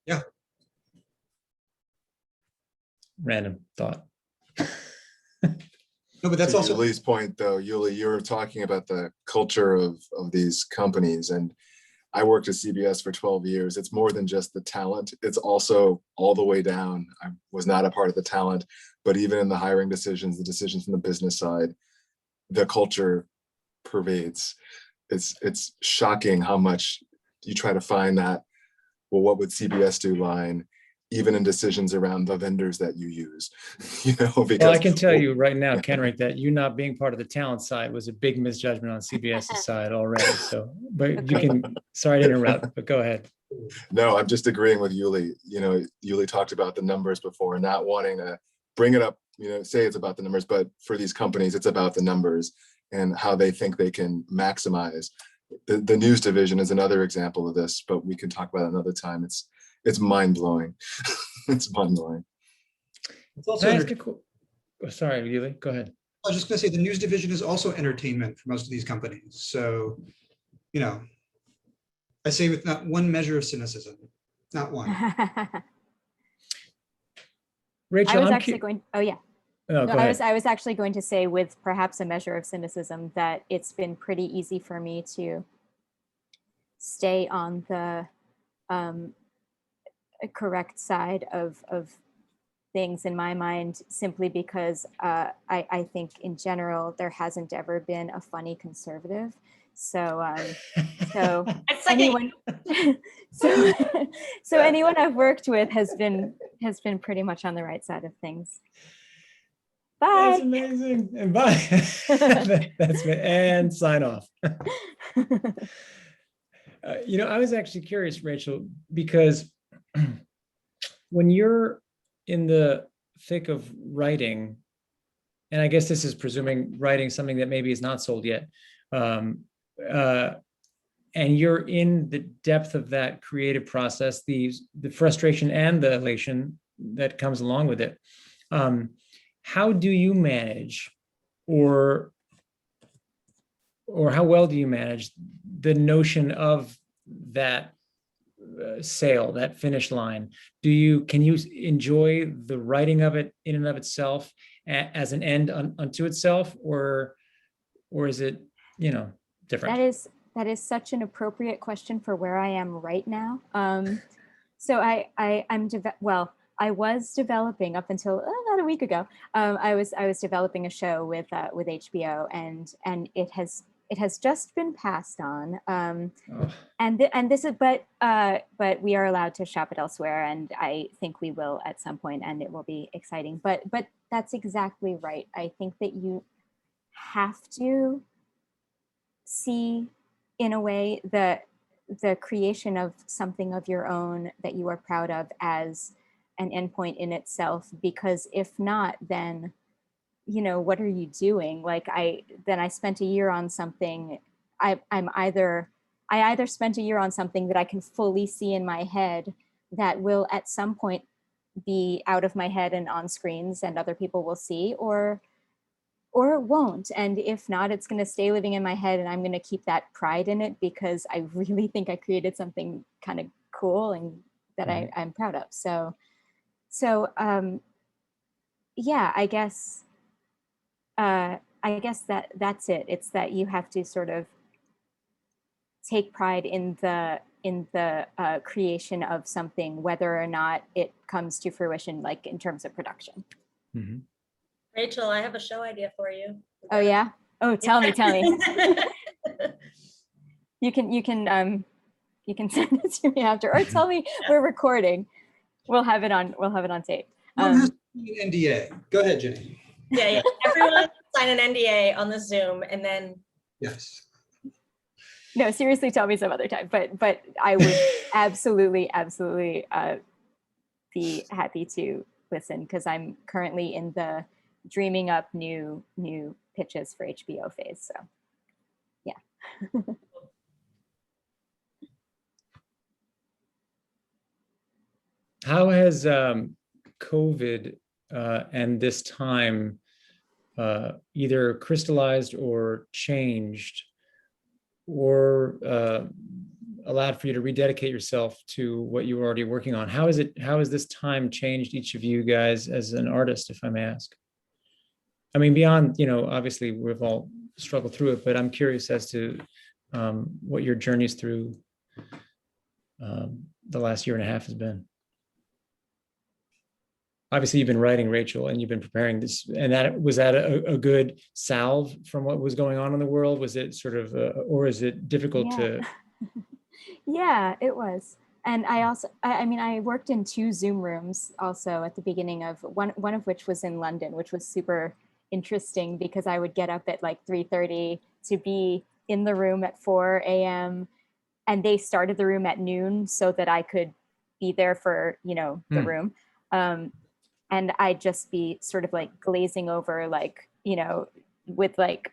Yeah. Random thought. No, but that's to also Yuli's point, though. Yuli, you were talking about the culture of these companies, and I worked at CBS for 12 years. It's more than just the talent. It's also all the way down. I was not a part of the talent, but even in the hiring decisions, the decisions from the business side, the culture pervades. It's shocking how much you try to find that, well, what would CBS do line, even in decisions around the vendors that you use, because well, I can tell you right now, Kenric, that you not being part of the talent side was a big misjudgment on CBS's side already. So, but you can, sorry to interrupt, but go ahead. No, I'm just agreeing with Yuli. Yuli talked about the numbers before, not wanting to bring it up, say it's about the numbers, but for these companies, it's about the numbers and how they think they can maximize. The news division is another example of this, but we can talk about it another time. It's mind-blowing. It's mind-blowing. It's also sorry, Yuli, go ahead. I was just going to say the news division is also entertainment for most of these companies. So, I say with not one measure of cynicism, not one. Rachel, I was actually going, oh yeah. No, No, I was actually going to say, with perhaps a measure of cynicism, that it's been pretty easy for me to stay on the correct side of things in my mind, simply because I think in general there hasn't ever been a funny conservative. So anyone so anyone I've worked with has been pretty much on the right side of things. Bye. That's amazing. And bye. That's me. And sign off. I was actually curious, Rachel, because when you're in the thick of writing, and I guess this is presuming writing something that maybe is not sold yet, and you're in the depth of that creative process, the frustration and the elation that comes along with it. How do you manage, or how well do you manage the notion of that sale, that finish line? Can you enjoy the writing of it in and of itself as an end unto itself, or is it, different? That is such an appropriate question for where I am right now. So I was developing up until about a week ago. I was developing a show with HBO, and it has just been passed on. And this is, but we are allowed to shop it elsewhere, and I think we will at some point, and it will be exciting. But that's exactly right. I think that you have to see, in a way, the creation of something of your own that you are proud of as an endpoint in itself, because if not, then what are you doing? Like I spent a year on something. I either spent a year on something that I can fully see in my head that will at some point be out of my head and on screens and other people will see, or it won't. And if not, it's going to stay living in my head, and I'm going to keep that pride in it because I really think I created something kind of cool and that I'm proud of. So yeah, I guess that's it. It's that you have to sort of take pride in the creation of something, whether or not it comes to fruition, like in terms of production. Mm-hmm. Rachel, I have a show idea for you. Oh yeah? Oh, tell me. You can send it to me after, or tell me we're recording. We'll have it on tape. An NDA. Go ahead, Ginny. Yeah. Everyone sign an NDA on the Zoom, and then. Yes. No, seriously, tell me some other time. But I would absolutely be happy to listen, because I'm currently in the dreaming up new pitches for HBO phase. So yeah. How has COVID and this time either crystallized or changed, or allowed for you to rededicate yourself to what you were already working on? How has this time changed each of you guys as an artist, if I may ask? I mean, beyond, obviously we've all struggled through it, but I'm curious as to what your journeys through the last year and a half has been. Obviously you've been writing, Rachel, and you've been preparing this, and was that a good salve from what was going on in the world? Was it sort of, or is it difficult to? Yeah, it was. And I worked in 2 Zoom rooms also at the beginning of one of which was in London, which was super interesting because I would get up at like 3:30 to be in the room at 4 a.m. and they started the room at noon so that I could be there for, the room. And I'd just be sort of like glazing over, like, with like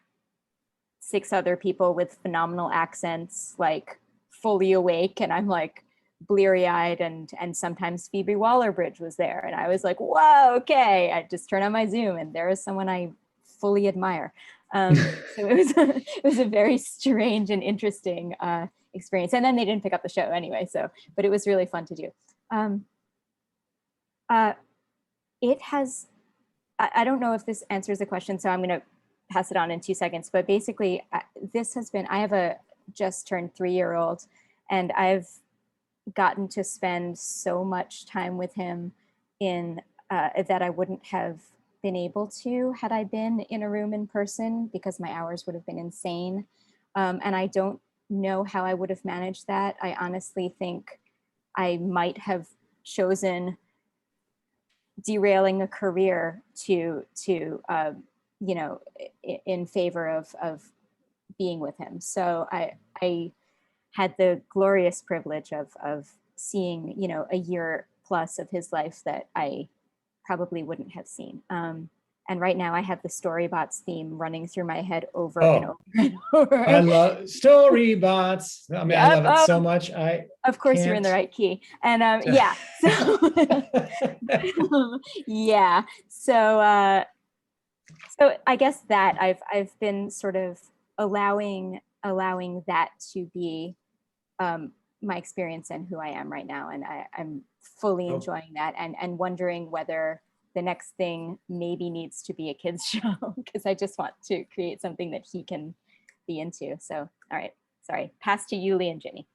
6 other people with phenomenal accents, like fully awake. And I'm like bleary-eyed, and sometimes Phoebe Waller-Bridge was there. And I was like, whoa, okay. I just turn on my Zoom and there is someone I fully admire. So it was a very strange and interesting experience. And then they didn't pick up the show anyway. But it was really fun to do. It has, I don't know if this answers the question, so I'm going to pass it on in 2 seconds. But basically, this has been, I have a just turned 3-year-old, and I've gotten to spend so much time with him in that I wouldn't have been able to had I been in a room in person, because my hours would have been insane. And I don't know how I would have managed that. I honestly think I might have chosen derailing a career to in favor of being with him. So I had the glorious privilege of seeing, a year plus of his life that I probably wouldn't have seen. And right now I have the Storybots theme running through my head over and over and over. I love Storybots. I mean, I love it so much. Of course, you're in the can't- right key. And yeah, so yeah. So I guess that I've been sort of allowing that to be my experience and who I am right now, and I'm fully enjoying that, and wondering whether the next thing maybe needs to be a kids show, because I just want to create something that he can be into. So, all right, sorry, pass to Yuli and Ginny.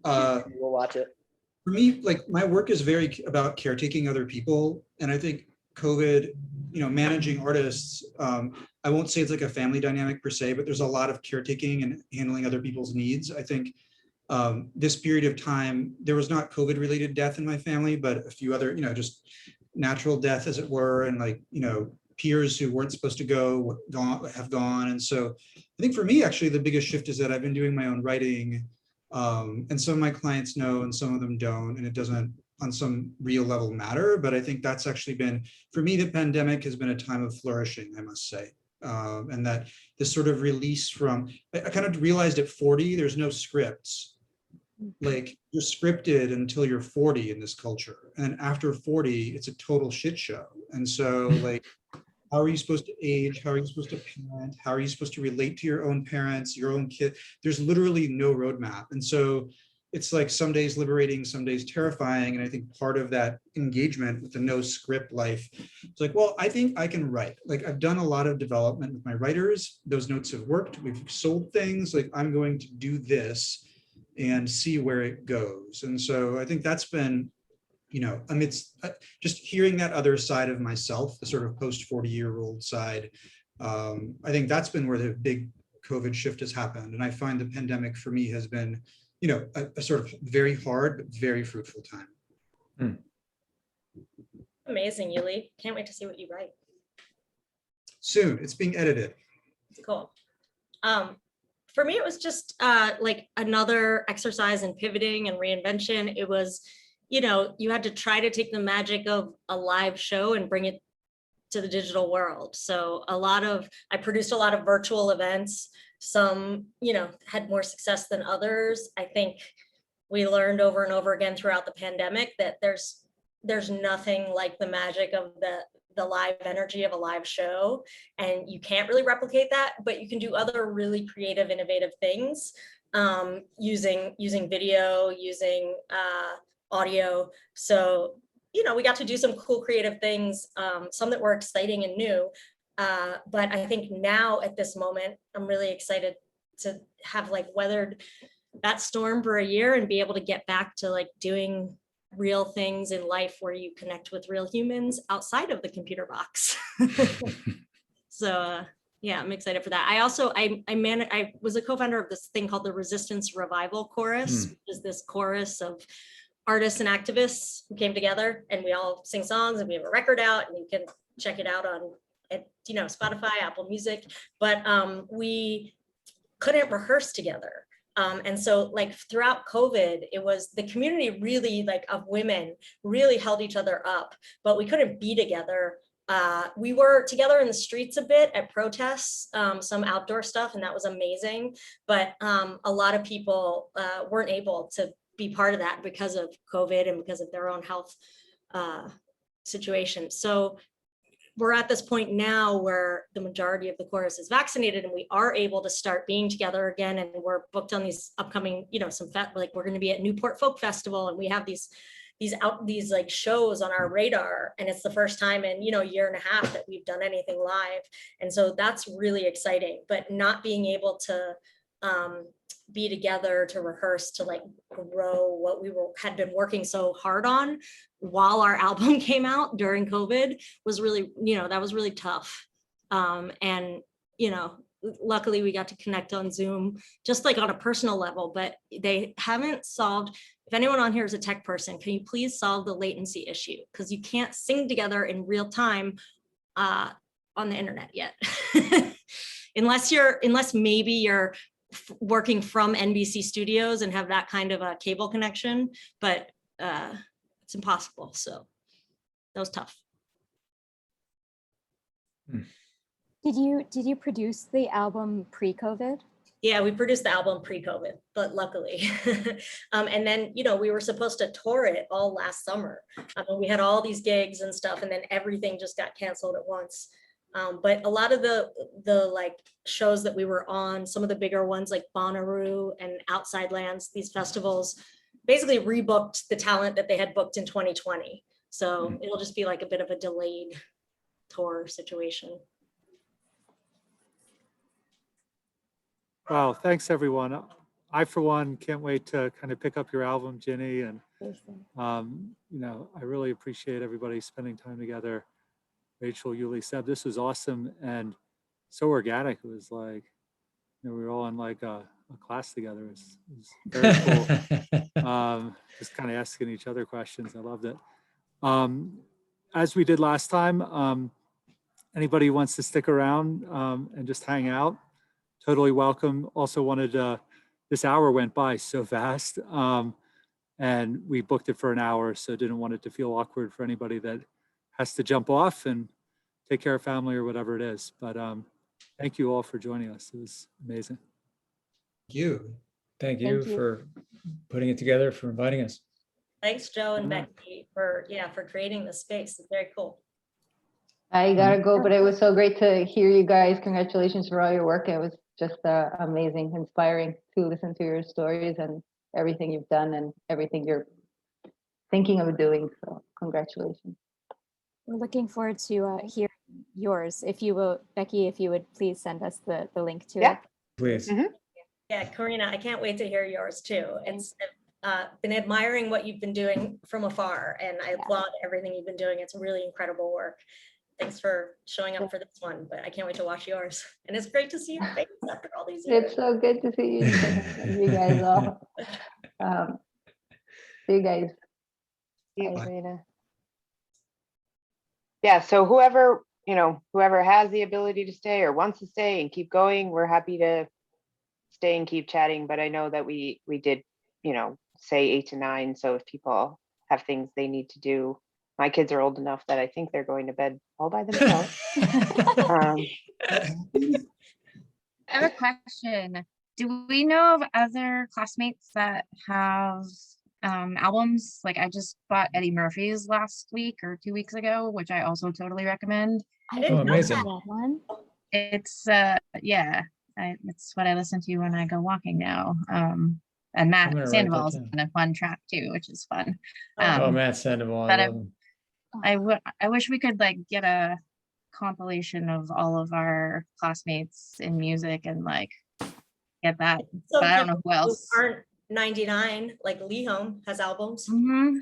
We'll watch it. For me, like my work is very about caretaking other people, and I think COVID, managing artists, I won't say it's like a family dynamic per se, but there's a lot of caretaking and handling other people's needs. I think this period of time, there was not COVID related death in my family, but a few other, just natural death as it were, and like, peers who weren't supposed to go have gone. And so I think for me, actually, the biggest shift is that I've been doing my own writing, and some of my clients know and some of them don't, and it doesn't on some real level matter. But I think that's actually been, for me, the pandemic has been a time of flourishing, I must say. And that this sort of release from, I kind of realized at 40, there's no scripts. Like you're scripted until you're 40 in this culture. And after 40, it's a total shit show. And so like, how are you supposed to age? How are you supposed to parent? How are you supposed to relate to your own parents, your own kid? There's literally no roadmap. And so it's like some days liberating, some days terrifying. And I think part of that engagement with the no script life, it's like, well, I think I can write. Like I've done a lot of development with my writers. Those notes have worked. We've sold things. Like I'm going to do this and see where it goes. And so I think that's been, amidst just hearing that other side of myself, the sort of post 40-year-old side, I think that's been where the big COVID shift has happened. And I find the pandemic for me has been, a sort of very hard, but very fruitful time. Amazing, Yuli. Can't wait to see what you write. Soon, it's being edited. Cool. For me, it was just like another exercise in pivoting and reinvention. It was, you had to try to take the magic of a live show and bring it to the digital world. So I produced a lot of virtual events. Some, had more success than others. I think we learned over and over again throughout the pandemic that there's nothing like the magic of the live energy of a live show, and you can't really replicate that, but you can do other really creative, innovative things using video, using audio. So, we got to do some cool creative things, some that were exciting and new. But I think now at this moment, I'm really excited to have like weathered that storm for a year and be able to get back to like doing real things in life where you connect with real humans outside of the computer box. So yeah, I'm excited for that. I also, I was a co-founder of this thing called the Resistance Revival Chorus, which is this chorus of artists and activists who came together, and we all sing songs, and we have a record out, and you can check it out on Spotify, Apple Music, but we couldn't rehearse together. And so like throughout COVID, it was the community really like of women really held each other up, but we couldn't be together. We were together in the streets a bit at protests, some outdoor stuff, and that was amazing. But a lot of people weren't able to be part of that because of COVID and because of their own health situation. So we're at this point now where the majority of the chorus is vaccinated, and we are able to start being together again. And we're booked on these upcoming, like we're going to be at Newport Folk Festival, and we have these like shows on our radar. And it's the first time in, a year and a half that we've done anything live. And so that's really exciting, but not being able to be together to rehearse, to like grow what we had been working so hard on while our album came out during COVID was really, that was really tough. And, luckily we got to connect on Zoom, just like on a personal level, but they haven't solved. If anyone on here is a tech person, can you please solve the latency issue? Because you can't sing together in real time on the internet yet. unless maybe you're working from NBC studios and have that kind of a cable connection, but it's impossible. So that was tough. Did you produce the album pre-COVID? Yeah, we produced the album pre-COVID, but luckily. And then, we were supposed to tour it all last summer. We had all these gigs and stuff, and then everything just got canceled at once. But a lot of the like shows that we were on, some of the bigger ones like Bonnaroo and Outside Lands, these festivals basically rebooked the talent that they had booked in 2020. So it'll just be like a bit of a delayed tour situation. Wow, thanks everyone. I, for one, can't wait to kind of pick up your album, Ginny. And, I really appreciate everybody spending time together. Rachel, Yuli, Seb, this was awesome and so organic. It was like, we were all in like a class together. It was very cool. Just kind of asking each other questions. I loved it. As we did last time, anybody who wants to stick around and just hang out, totally welcome. Also wanted this hour went by so fast, and we booked it for an hour, so didn't want it to feel awkward for anybody that has to jump off and take care of family or whatever it is. But thank you all for joining us. It was amazing. Thank you for putting it together, for inviting us. Thanks, Joe and Becky, for creating this space. It's very cool. I gotta go, but it was so great to hear you guys. Congratulations for all your work. It was just amazing, inspiring to listen to your stories and everything you've done and everything you're thinking of doing. So congratulations. We're looking forward to hearing yours. If you will, Becky, if you would please send us the link to it. Please. Yeah, Karina, I can't wait to hear yours too. It's been admiring what you've been doing from afar, and I applaud everything you've been doing. It's really incredible work. Thanks for showing up for this one, but I can't wait to watch yours. And it's great to see your face after all these years. It's so good to see you guys all. See you guys. Bye, Rita. Yeah, so whoever has the ability to stay or wants to stay and keep going, we're happy to stay and keep chatting. But I know that we did, say 8 to 9. So if people have things they need to do, my kids are old enough that I think they're going to bed all by themselves. I have a question. Do we know of other classmates that have albums? Like I just bought Eddie Murphy's last week or 2 weeks ago, which I also totally recommend. Amazing. It's it's what I listen to when I go walking now. And Matt Sandoval's in a fun track too, which is fun. Matt Sandoval. I wish we could like get a compilation of all of our classmates in music and like get that. But I don't know who else. Aren't 99, like Lee Home has albums.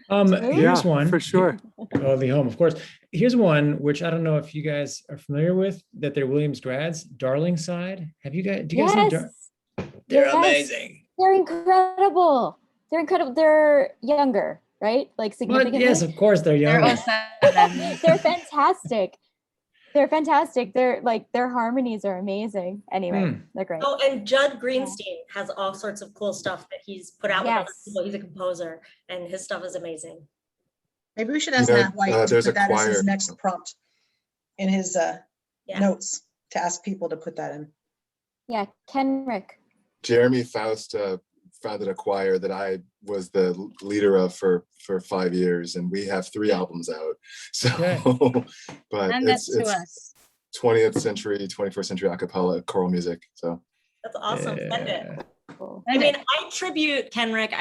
Here's one for sure. Oh, Lee Home, of course. Here's one which I don't know if you guys are familiar with, that they're Williams grads, Darling Side. Do you guys know they're amazing. They're incredible. They're younger, right? Like significantly. Yes, of course they're younger. They're fantastic. They're fantastic. Their harmonies are amazing. Anyway, they're great. Oh, and Judd Greenstein has all sorts of cool stuff that he's put out with other people. He's a composer and his stuff is amazing. Maybe we should ask Matt White to put that as his next prompt in his notes, to ask people to put that in. Yeah, Kenric. Jeremy Faust founded a choir that I was the leader of for 5 years, and we have 3 albums out. So, but it's 20th century, 21st century a cappella choral music. So that's awesome. Send it. Cool. I mean, I tribute Kenric,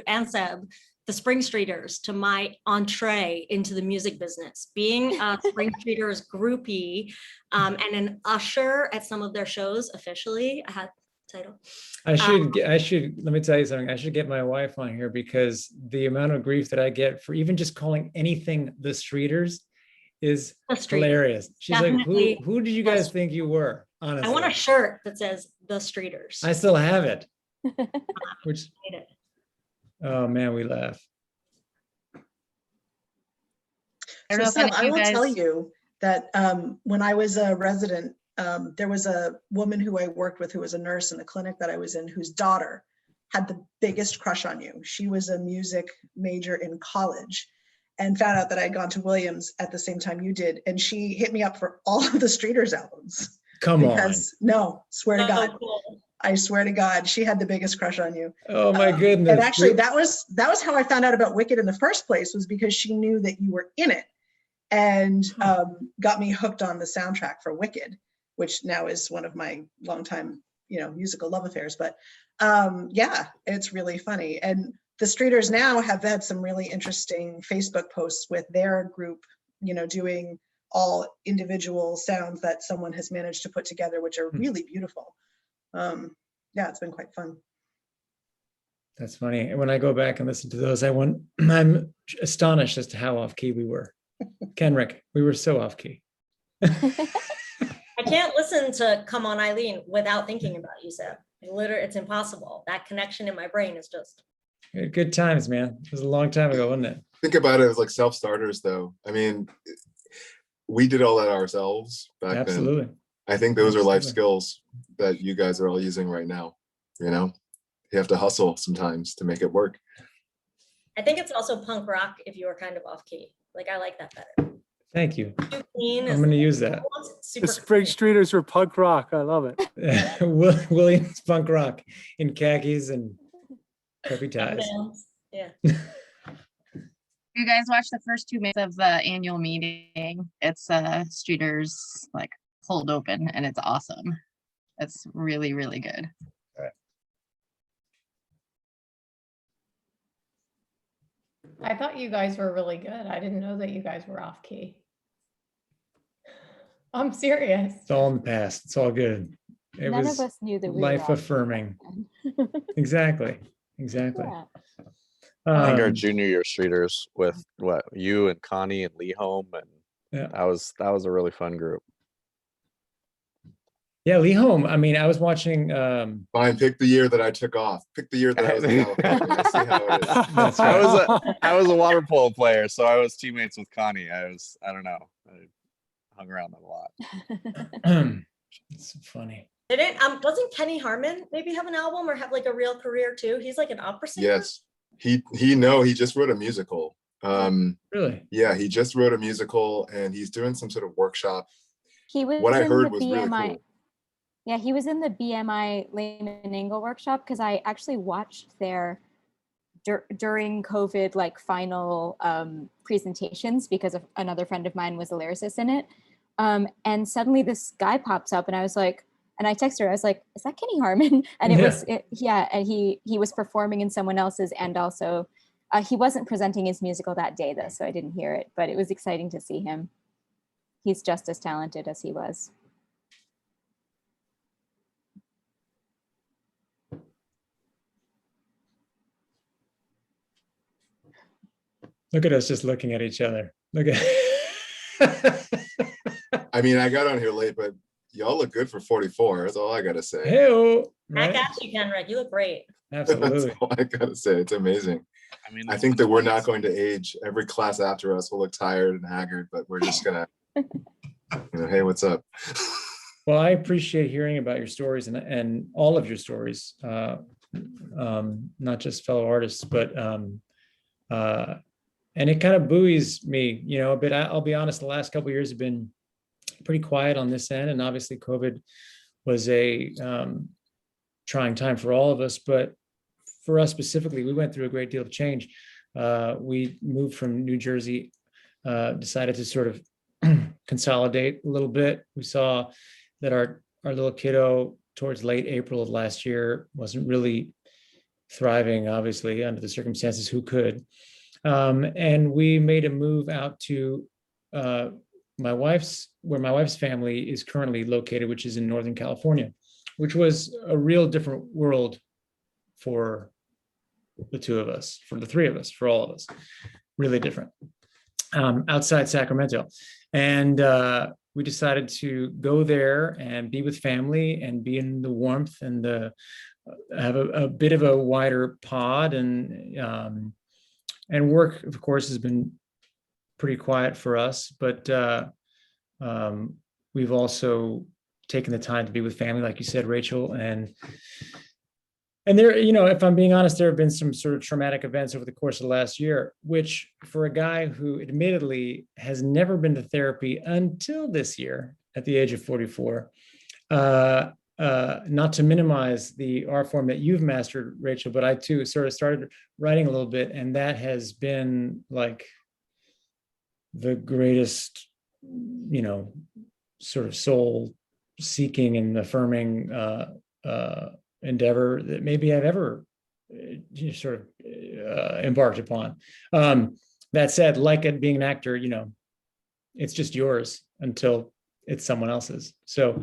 and Seb, the Spring Streeters, to my entree into the music business. Being a Spring Streeters groupie and an usher at some of their shows officially. I had title. I should let me tell you something. I should get my wife on here, because the amount of grief that I get for even just calling anything the Streeters is hilarious. She's like, who did you guys think you were? honestly. I want a shirt that says the Streeters. I still have it. Which, oh man, we laugh. So Seb, I will tell you that when I was a resident, there was a woman who I worked with who was a nurse in the clinic that I was in, whose daughter had the biggest crush on you. She was a music major in college and found out that I'd gone to Williams at the same time you did. And she hit me up for all of the Streeters albums. Come No, swear to Oh, God. cool. I swear to God, she had the biggest crush on you. Oh my goodness. And actually that was how I found out about Wicked in the first place, was because she knew that you were in it and got me hooked on the soundtrack for Wicked, which now is one of my longtime, musical love affairs. But yeah, it's really funny. And the Streeters now have had some really interesting Facebook posts with their group, doing all individual sounds that someone has managed to put together, which are really beautiful. Yeah, it's been quite fun. That's funny. And when I go back and listen to those, I'm astonished as to how off key we were. Kenric, we were so off key. I can't listen to Come On Eileen without thinking about you, Seb. It's impossible. That connection in my brain is just. Good times, man. It was a long time ago, wasn't it? Think about it as like self-starters though. I mean, we did all that ourselves back Absolutely. then. I think those are life skills that you guys are all using right now. You have to hustle sometimes to make it work. I think it's also punk rock if you are kind of off key. Like, I like that better. Thank you. Too clean I'm going to use that. Super The Spring Streeters are punk rock. I love it. Williams punk rock in khakis and preppy ties. Yeah. You guys watch the first 2 minutes of the annual meeting. It's Streeters like cold open, and it's awesome. It's really, really good. I thought you guys were really good. I didn't know that you guys were off key. I'm serious. It's all in the past. It's all good. It None was of us knew that we life were affirming. Exactly. Exactly. Yeah. I think our junior year Streeters with you and Connie and Lee Home, and Yeah. that was a really fun group. Yeah, Lee Home. I mean, I was watching. Fine, pick the year that I took off. Pick the year that I was in California. See how it is. That's right. I was a water polo player, so I was teammates with Connie. I don't know. I hung around a lot. It's so funny. Doesn't Kenny Harmon maybe have an album or have like a real career too? He's like an opera singer. Yes, he just wrote a musical. Really? Yeah, he just wrote a musical, and he's doing some sort of workshop. He was What I in heard the was BMI. really cool. Yeah, he was in the BMI Lehman Engel workshop because I actually watched their during COVID like final presentations because another friend of mine was a lyricist in it. And suddenly this guy pops up and I was like, and I texted her, I was like, is that Kenny Harmon? And and he was performing in someone else's, and also he wasn't presenting his musical that day though, so I didn't hear it, but it was exciting to see him. He's just as talented as he was. Look at us just looking at each other. Look at. I mean, I got on here late, but y'all look good for 44. That's all I gotta say. Hey-o, Back right? at you, Kenric. You look great. Absolutely. That's all I gotta say. It's amazing. I mean, I think that we're not going to age. Every class after us will look tired and haggard, but we're just gonna, hey, what's up? Well, I appreciate hearing about your stories and all of your stories, not just fellow artists, but and it kind of buoys me, a bit. I'll be honest, the last couple of years have been pretty quiet on this end, and obviously COVID was a trying time for all of us, but for us specifically, we went through a great deal of change. We moved from New Jersey, decided to sort of consolidate a little bit. We saw that our little kiddo towards late April of last year wasn't really thriving, obviously, under the circumstances, who could. And we made a move out to where my wife's family is currently located, which is in Northern California, which was a real different world for the two of us, for the three of us, for all of us, really different, outside Sacramento. And we decided to go there and be with family and be in the warmth and have a bit of a wider pod, and work, of course, has been pretty quiet for us, but we've also taken the time to be with family, like you said, Rachel, and there, if I'm being honest, there have been some sort of traumatic events over the course of the last year, which for a guy who admittedly has never been to therapy until this year at the age of 44, not to minimize the art form that you've mastered, Rachel, but I too sort of started writing a little bit, and that has been like the greatest, sort of soul seeking and affirming endeavor that maybe I've ever embarked upon. That said, like it being an actor, it's just yours until it's someone else's. So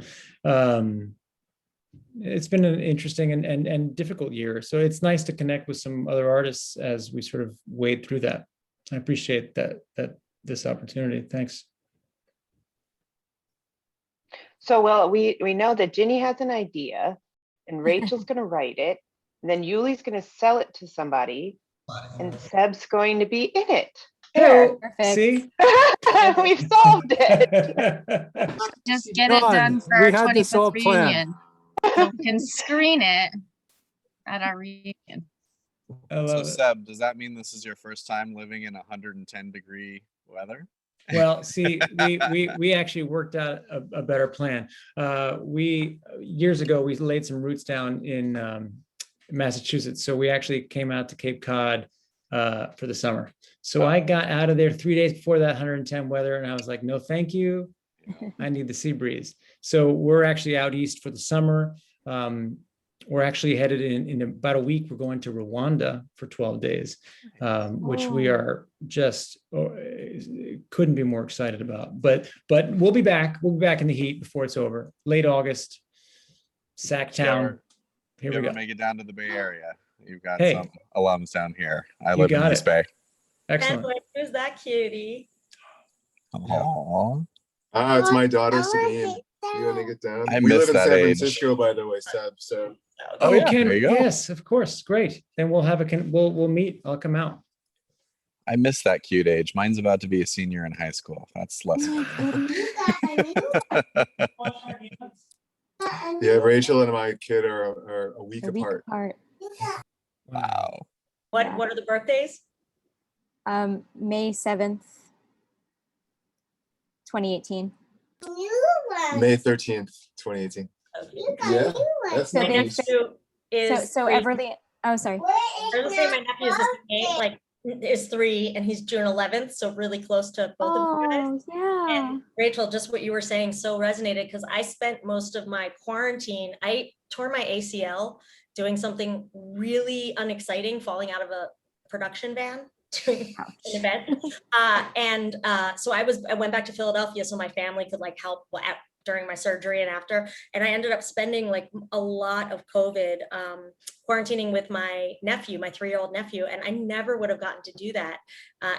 it's been an interesting and difficult year. So it's nice to connect with some other artists as we sort of wade through that. I appreciate that this opportunity. Thanks. So, well, we know that Ginny has an idea and Rachel's going to write it, and then Yuli's going to sell it to somebody, and Seb's going to be in it. There. Perfect. See? We've solved it. Just get it done for We our had this all 25th planned. reunion. So we can screen it at our reunion. So Seb, does that mean this is your first time living in 110-degree weather? Well, see, we actually worked out a better plan. Years ago, we laid some roots down in Massachusetts. So we actually came out to Cape Cod for the summer. So I got out of there 3 days before that 110 weather, and I was like, no, thank you. I need the sea breeze. So we're actually out east for the summer. We're actually headed in about a week. We're going to Rwanda for 12 days, which we are just couldn't be more excited about. But we'll be back. We'll be back in the heat before it's over. Late August, Sacktown. Here we go. Make it down to the Bay Area. You've got Hey. some alums down here. I You live in got East it. Bay. Excellent. Who's that cutie? Aww. It's my daughter, Sabine. You want to get down? I We miss live in that San age. Francisco, by the way, Seb. So Oh, yeah, Ken, there you go. yes, of course. Great. Then we'll have we'll meet. I'll come out. I miss that cute age. Mine's about to be a senior in high school. That's less. yeah, Rachel and my kid are a week apart. Wow. What are the birthdays? May 7th, 2018. May 13th, 2018. Yeah, that's So My they- nephew is So three. Everly, oh, sorry. I was gonna say my nephew is just 8, like is 3, and he's June 11th, so really close to both of you guys. Oh, yeah. And Rachel, just what you were saying so resonated because I spent most of my quarantine. I tore my ACL doing something really unexciting, falling out of a production van in the bed. So I went back to Philadelphia so my family could like help during my surgery and after. And I ended up spending like a lot of COVID quarantining with my nephew, my 3-year-old nephew. And I never would have gotten to do that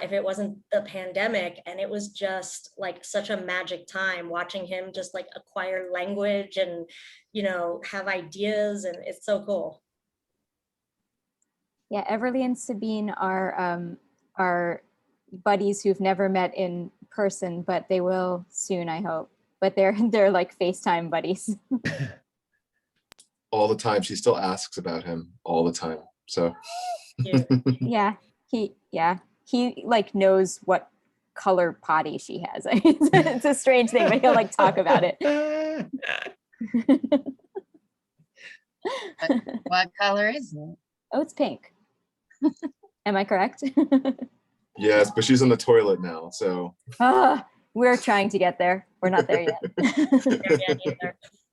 if it wasn't the pandemic. And it was just like such a magic time watching him just like acquire language and, have ideas. And it's so cool. Yeah, Everly and Sabine are buddies who've never met in person, but they will soon, I hope. But they're like FaceTime buddies. All the time. She still asks about him all the time. So Yeah, he like knows what color potty she has. It's a strange thing, but he'll like talk about it. What color is it? Oh, it's pink. Am I correct? yes, but she's on the toilet now. So We're trying to get there. We're not there yet.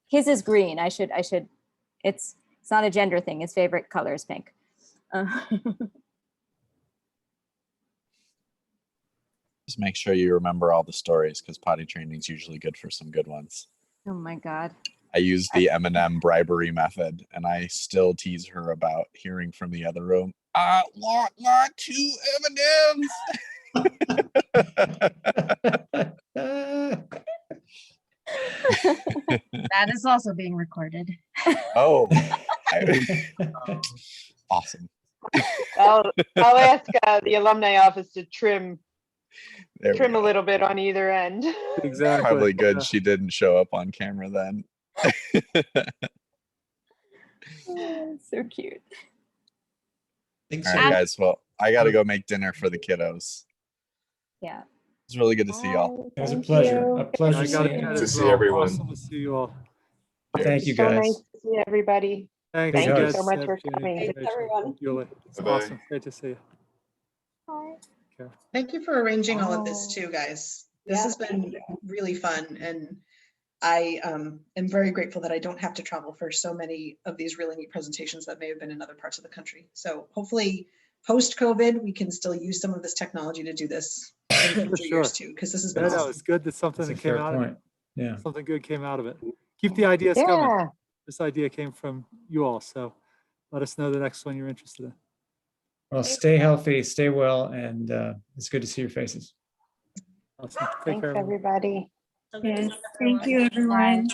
His is green. I should. It's not a gender thing. His favorite color is pink. Just make sure you remember all the stories because potty training is usually good for some good ones. Oh my God. I used the M&M bribery method, and I still tease her about hearing from the other room. Want 2 M&Ms. That is also being recorded. Oh, awesome. I'll ask the alumni office to trim There we a go. little bit on either end. Exactly. Probably good Yeah. she didn't show up on camera then. So cute. Thanks. All right, guys. Well, I got to go make dinner for the kiddos. Yeah. It's really good to see y'all. It was a Thank pleasure. you. A pleasure I gotta seeing get you. it To as see well. everyone. Awesome to see you all. Thank you, So guys. nice to see everybody. Thanks, Thank you you guys. so much Seb, for Ginny, coming. Thanks, Rachel, everyone. Yuli. It's Bye-bye. awesome. Great to see you. Bye. Thank you for arranging all of this too, guys. This Yeah, has been really fun, and I am very grateful that I don't have to travel for so many of these really neat presentations that may have been in other parts of the country. So hopefully post-COVID, we can still use some of this technology to do this in For future sure. years too, because this has been Yeah, no, awesome. it's good that something That's a that came fair out of it. point. Yeah. Something good came out of it. Keep the ideas coming. Yeah. This idea came from you all, so let us know the next one you're interested in. Well, stay healthy, stay well, and it's good to see your faces. Awesome. Take Thanks, care, everyone. everybody. So good to see Yes. Thank everyone. you, everyone.